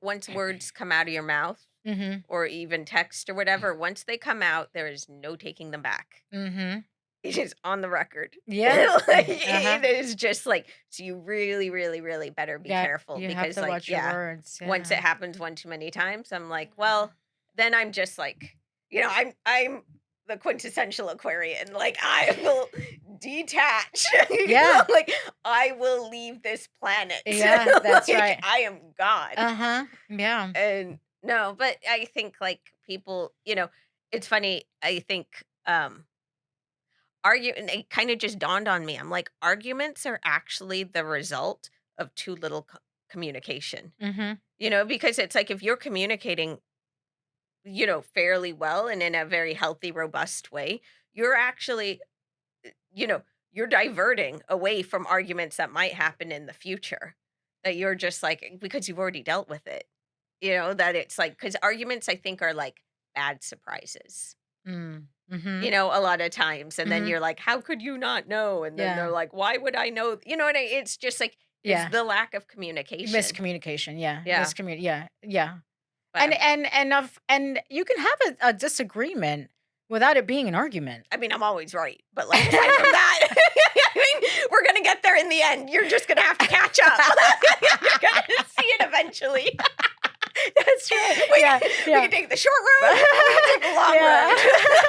once words come out of your mouth Mhm. or even text or whatever, once they come out, there is no taking them back. Mhm. It is on the record. Yeah. Like, Uh-huh. it is just like, so you really, really, really better be Yeah, careful you have because, to like, watch your yeah, words. once it Yeah. happens one too many times, I'm like, well, then I'm just like, I'm the quintessential Aquarian. Like, I will detach. Yeah. Like, I will leave this planet. Yeah, that's Like, right. I am God. Uh-huh. Yeah. And no, but I think like people, it's funny. I think argue and it kind of just dawned on me. I'm like, arguments are actually the result of too little communication. Mhm. Because it's like if you're communicating, fairly well and in a very healthy, robust way, you're actually, you know, you're diverting away from arguments that might happen in the future. That you're just like because you've already dealt with it. That it's like because arguments I think are like bad surprises. Mm. Mhm. A lot of times, and then Mhm. you're like, "How could you not know?" And then they're Yeah. like, "Why would I know?" You know what it's just like it's Yeah. the lack of communication. Miscommunication. Yeah. Yeah, Yeah. Yeah. but And you can have a disagreement without it being an argument. I mean, I'm always right, but like aside from that, I mean, we're gonna get there in the end. You're just gonna have to catch up. You're gonna see it eventually. That's right. We Yeah. we can Yeah. take the short road. We can take the long Yeah. road.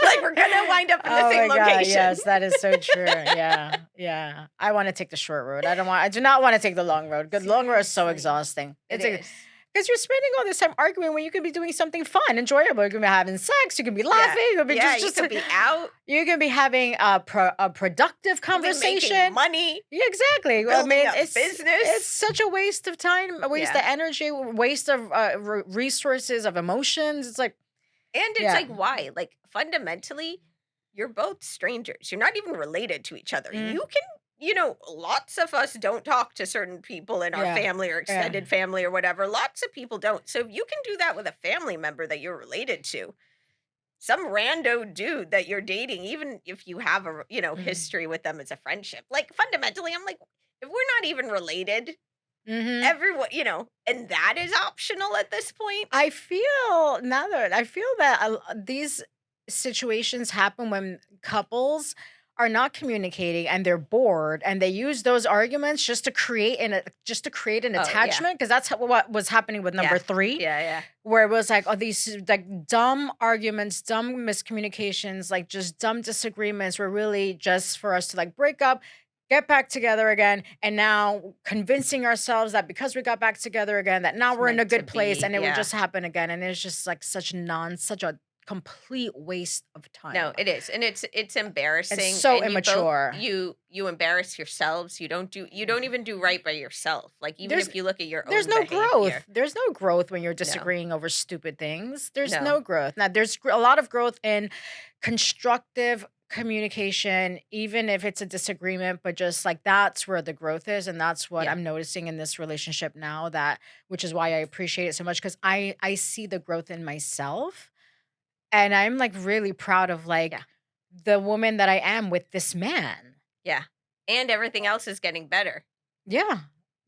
Like we're gonna wind up in the Oh same my god, location. yes, that is so true. Yeah. Yeah. I wanna take the short road. I do not wanna take the long road. Good long road is so Seriously, exhausting. it It's is. because you're spending all this time arguing when you could be doing something fun, enjoyable. You can be having sex, you can be Yeah, laughing, you can be yeah. You just could be out. you can be having a productive You could be making conversation. money, Yeah, exactly. I building mean, a it's business. such a waste of time, a waste of Yeah. energy, waste of resources, of emotions. It's like, And it's yeah. like, why? Like, fundamentally, you're both strangers. You're not even related to each other. Mm, You can, lots of us don't talk to certain people in our yeah. family or Yeah. extended family or whatever. Lots of people don't. So if you can do that with a family member that you're related to, some rando dude that you're dating, even if you have a, Mm. history with them as a friendship, like fundamentally, I'm like, if we're not even related, Mhm. everyone, and that is optional at this point. I feel that these situations happen when couples are not communicating and they're bored, and they use those arguments just to create an Oh, yeah. attachment, because that's what was happening with number Yeah. 3, Yeah. Yeah. where it was like, oh, these like dumb arguments, dumb miscommunications, like just dumb disagreements were really just for us to like break up, get back together again, and now convincing ourselves that because we got back together again, that now It's we're in a meant to good place, be. and it would Yeah. just happen again. And it's just like such a complete waste of No, time. it is, and it's It's embarrassing, so and you both immature. you embarrass yourselves. You don't even do right by yourself. Like even There's if you look at your there's own no growth. behavior. There's no growth when you're No, disagreeing over stupid things. There's no, no growth. Now, there's a lot of growth in constructive communication, even if it's a disagreement, but just like that's where the growth is. And that's what yeah, I'm noticing in this relationship now, that which is why I appreciate it so much, because I see the growth in myself. And I'm like really proud of yeah, like the woman that I am with this man. yeah, and everything else is getting better. Yeah.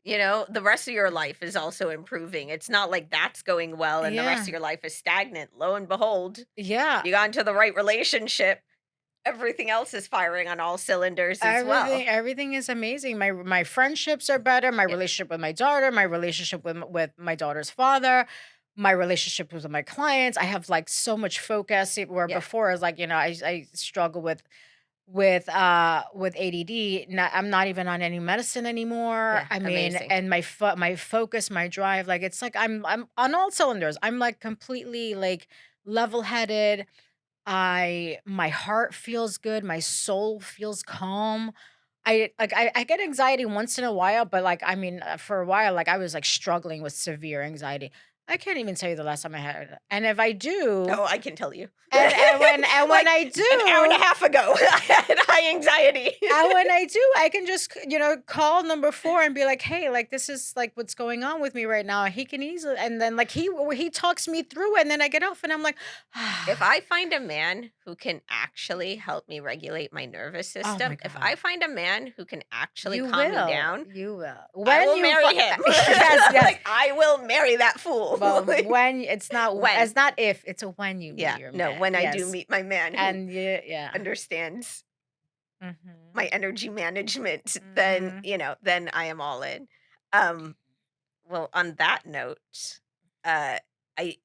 The rest of your life is also improving. It's not like that's going well and the rest Yeah. of your life is stagnant. Lo and behold, Yeah. you got into the right relationship. everything else is firing on all cylinders as well. Everything is amazing. My friendships are better, my Yeah, relationship with my daughter, my relationship with my daughter's father, my relationship with my clients. I have like so much focus where yeah, before is like, I struggle with ADD. Not, I'm not even on any medicine anymore. yeah, I mean, amazing. and my focus, my drive, like it's like I'm on all cylinders. I'm like completely like level-headed. My heart feels good, my soul feels calm. I get anxiety once in a while, but like I mean, for a while, like I was like struggling with severe anxiety. I can't even tell you the last time I had it. And if I do, Oh, I can tell you. and when Like I an hour and a do, half ago, I had high anxiety. and when I do, I can just, call number 4 and be like, "Hey, like, this is, like, what's going on with me right now." He can easily and then, like, he talks me through, and then I get off, and I'm like, If I find a man who can actually help me regulate my nervous "Oh my system, if god." I find a man who can actually You calm me will, down, you will. I When will you marry him. yes, yes. Like, I will marry that fool. Well, Like, when when? it's not if, it's a when you meet Yeah, your no, man. when I do Yes. meet my man who And yeah. understands Mhm. my energy management, then, Mhm. then I am all in. Um, well, on that note, uh, I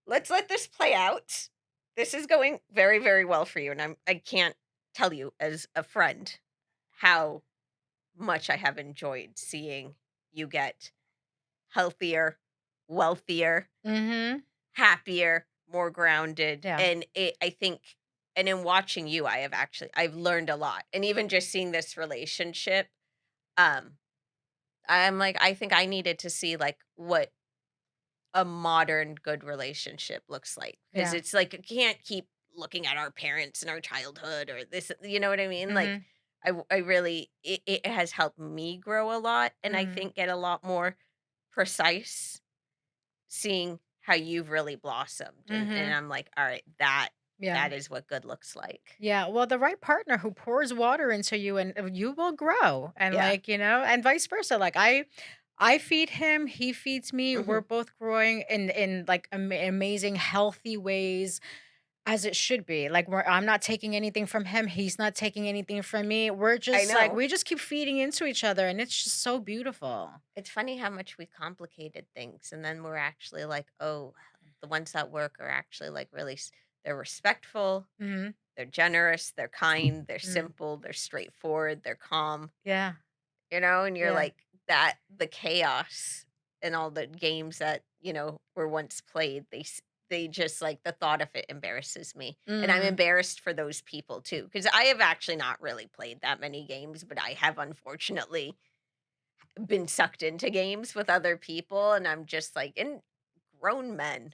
let's let this play out. This is going very, very well for you, and I can't tell you as a friend how much I have enjoyed seeing you get healthier, wealthier, Mhm. happier, more grounded, Yeah. and I think and in watching you, I've learned a lot, and even just seeing this relationship, um, I'm like, I think I needed to see, like, what a modern good relationship looks like, because Yeah. it's like, I can't keep looking at our parents and our childhood or this, you know what I mean? Like, Mhm. I really it has helped me grow a lot, and I Mhm. think get a lot more precise seeing how you've really blossomed, and Mhm. I'm like, "All right, that Yeah. that is what good looks like." Yeah, well, the right partner who pours water into you and you will grow and Yeah. like, and vice versa. Like I feed him, he feeds me. We're Mhm. both growing in like amazing healthy ways as it should be. Like I'm not taking anything from him, he's not taking anything from me. We're I just like know. we just keep feeding into each other and it's just so beautiful. It's funny how much we complicated things, and then we're actually like, "Oh, the ones that work are actually, like, really they're respectful, Mhm. they're generous, they're kind, they're Mm. simple, they're straightforward, they're calm," Yeah. and you're Yeah. like, that the chaos and all the games that, were once played, they just like the thought of it embarrasses me. And I'm Mhm. embarrassed for those people too, because I have actually not really played that many games, but I have unfortunately been sucked into games with other people. And I'm just like, in grown men.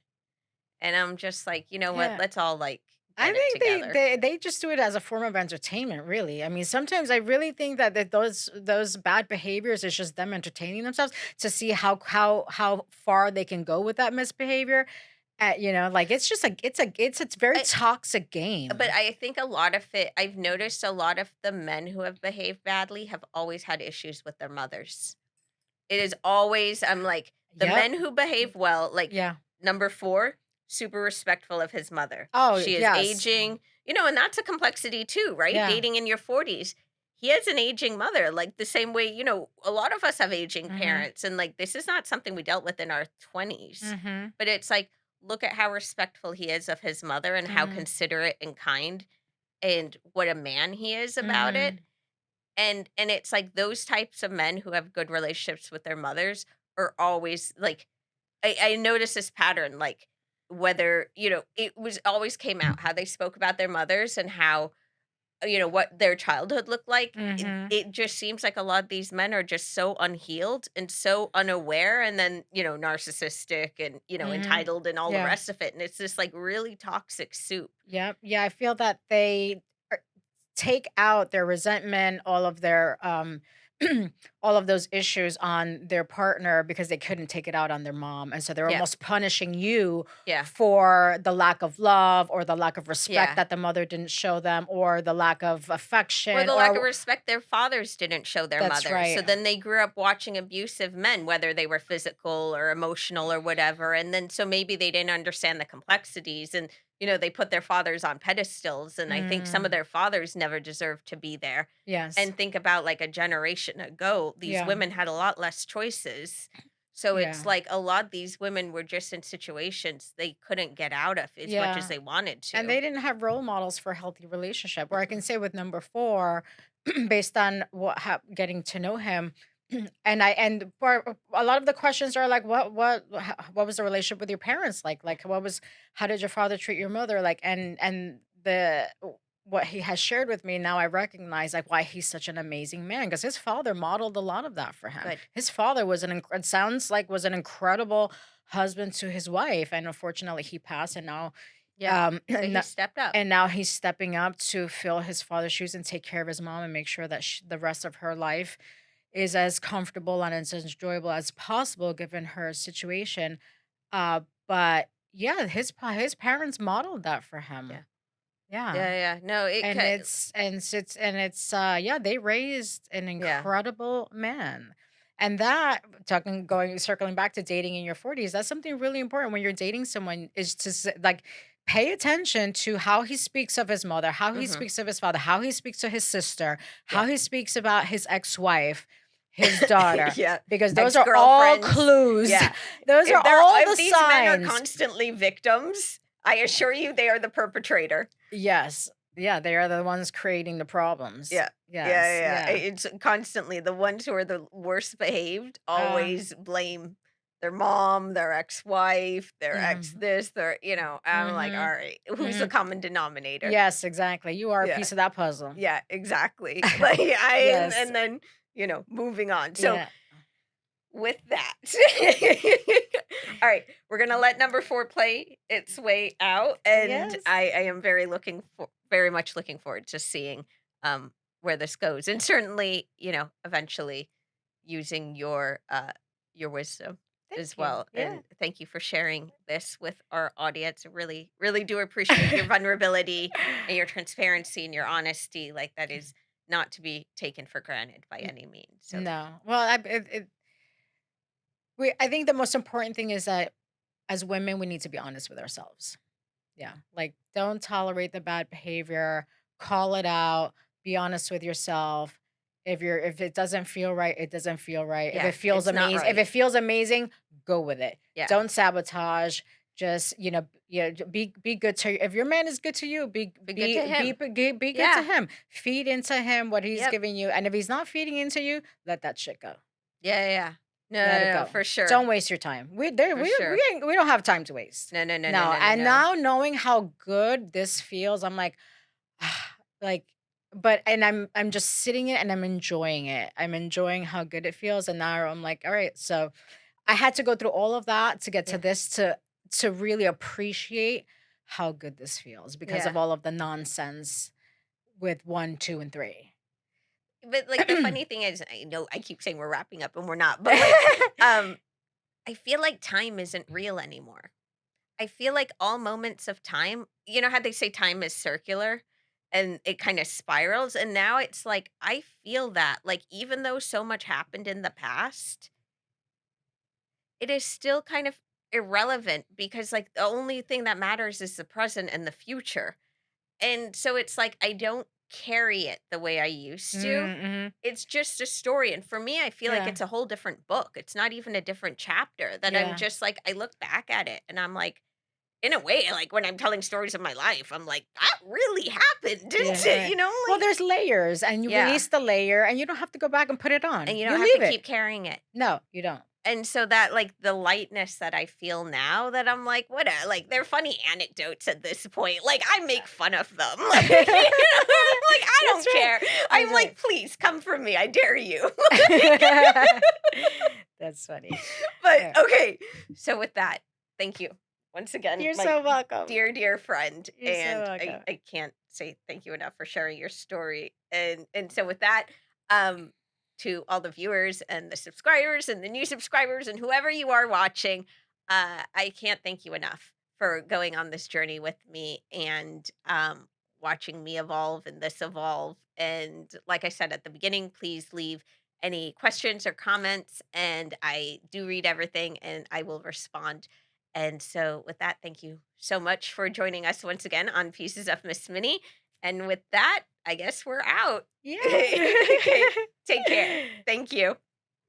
And I'm just like, you know what? Yeah. Let's all like I get it think together. they just do it as a form of entertainment, really. I mean, sometimes I really think that those bad behaviors is just them entertaining themselves to see how far they can go with that misbehavior. Like it's just like it's a very toxic But game. I think a lot of it I've noticed a lot of the men who have behaved badly have always had issues with their mothers. It is always I'm like, the Yep. men who behave well, like, Yeah. number 4, super respectful of his mother. Oh She is yes. aging, and that's a complexity too, right? Yeah. Dating in your 40s. He has an aging mother, like, the same way, a lot of us have aging Mhm. parents, and, like, this is not something we dealt with in our 20s. Mhm. But it's like, look at how respectful he is of his mother and how Mhm. considerate and kind and what a man he is about it. Mhm. And it's like those types of men who have good relationships with their mothers are always like I notice this pattern, like whether, it was always came out how they spoke about their mothers and how, what their childhood looked like. Mhm. It just seems like a lot of these men are just so unhealed and so unaware and then, narcissistic and, Mhm. entitled and all the Yeah. rest of it. And it's this like really toxic soup. Yep. Yeah, I feel that they take out their resentment, all of their all of those issues on their partner because they couldn't take it out on their mom. And so they're Yeah. almost punishing you Yeah. for the lack of love or the lack of respect Yeah. that the mother didn't show them or the lack of Or affection the lack of or respect their fathers didn't show their that's mothers. So right. then they grew up watching abusive men, whether they were physical or emotional or whatever. And then so maybe they didn't understand the complexities. And they put their fathers on pedestals, and I think some of Mm, their fathers never deserved to be there. yes. And think about like a generation ago, these Yeah. women had a lot less choices. So it's Yeah. like a lot these women were just in situations they couldn't get out of as much as Yeah. they wanted And to. they didn't have role models for a healthy relationship. Where I can say with number 4, based on getting to know him, and for a lot of the questions are like, what was the relationship with your parents like? Like, how did your father treat your mother? Like, and what he has shared with me now, I recognize like why he's such an amazing man, because his father modeled a lot of that for him. Good. His father was it sounds like was an incredible husband to his wife, and unfortunately he passed, and now Yeah. So and he stepped up. now he's stepping up to fill his father's shoes and take care of his mom and make sure that the rest of her life is as comfortable and as enjoyable as possible given her situation. But yeah, his parents modeled that for Yeah. him. Yeah. Yeah, yeah. No, it And could. yeah, they raised an Yeah. incredible man. And that talking going circling back to dating in your 40s, that's something really important when you're dating someone, is to like pay attention to how he speaks of his mother, how he Mhm. speaks of his father, how he speaks to his sister, how Yeah. he speaks about his ex-wife, his daughter, Yeah. because those are all Ex-girlfriends. clues. Yeah. Those are all the If these men are signs. constantly victims, I assure you they are the perpetrator. Yes. Yeah, they are the ones creating the problems. Yeah. Yeah, Yes. yeah, yeah. Yeah. It's constantly the ones who are the worst behaved Uh, always blame their mom, their ex-wife, their ex mhm. this, I'm like, "All Mhm. right, who's the Mhm. common denominator?" Yes, exactly. You are a Yeah. piece of that puzzle. Yeah, exactly. Like, I Yes. and then, moving on. So, Yeah. with that, all right, we're gonna let number 4 play its way out, and Yes. I am very much looking forward to seeing, where this goes, and certainly, eventually using your wisdom Thank as you. well, Yeah. and thank you for sharing this with our audience. I really, really do appreciate your vulnerability and your transparency and your honesty, like, that is not to be taken for granted by N any means, so no. Well, I think the most important thing is that as women, we need to be honest with ourselves. Yeah. Like, don't tolerate the bad behavior, call it out, be honest with yourself. If it doesn't feel right, it doesn't feel right. yeah, it's not If right. it feels amazing, go with it. Yeah. Don't sabotage. Just, be good to, if your man is good to you, Be good to him. be good to Yeah. him. Feed into him what he's Yep. giving you. And if he's not feeding into you, let that shit go. Yeah, yeah, yeah. No, Let it no, no, go. for sure. Don't waste your time. For sure. We don't have time to waste. No, no, no, no, No, no, no, and no. now knowing how good this feels, I'm like, like, but and I'm just sitting it and I'm enjoying it. I'm enjoying how good it feels, and now I'm like, all right. So I had to go through all of that to get to Yeah. this, to really appreciate how good this feels because of Yeah. all of the nonsense with 1, 2, and 3. But, like, the funny thing is, I know I keep saying we're wrapping up and we're not, but, like, I feel like time isn't real anymore. I feel like all moments of time, how they say time is circular and it kind of spirals. And now it's like, I feel that, like, even though so much happened in the past, it is still kind of irrelevant because, like, the only thing that matters is the present and the future. And so it's like I don't carry it the way I used to. Mm-hmm. It's just a story, and for me, I feel like Yeah, it's a whole different book. It's not even a different chapter that I'm yeah, just like I look back at it and I'm like, in a way, like when I'm telling stories of my life, I'm like, that really happened, didn't yeah, it? right. Well, Like, there's layers, and you yeah. release the layer, and you don't have to go back and put it And on. you don't You have to leave it. keep carrying it. No, you don't. And so that, like, the lightness that I feel now that I'm like, what like they're funny anecdotes at this point. Like I make fun of them. Like, like I That's don't right. care. I'm That's right. like, please come for me. I dare you. That's funny. But Yeah. okay. So with that, thank you once again, You're my so welcome. dear, dear friend. You're so And I, welcome. I can't say thank you enough for sharing your story. And so with that, to all the viewers and the subscribers and the new subscribers and whoever you are watching, I can't thank you enough for going on this journey with me and watching me evolve and this evolve. And like I said at the beginning, please leave any questions or comments, and I do read everything and I will respond. And so, with that, thank you so much for joining us once again on Pieces of Miss Minnie. And with that, I guess we're out. Yeah. Okay, take care. Thank you.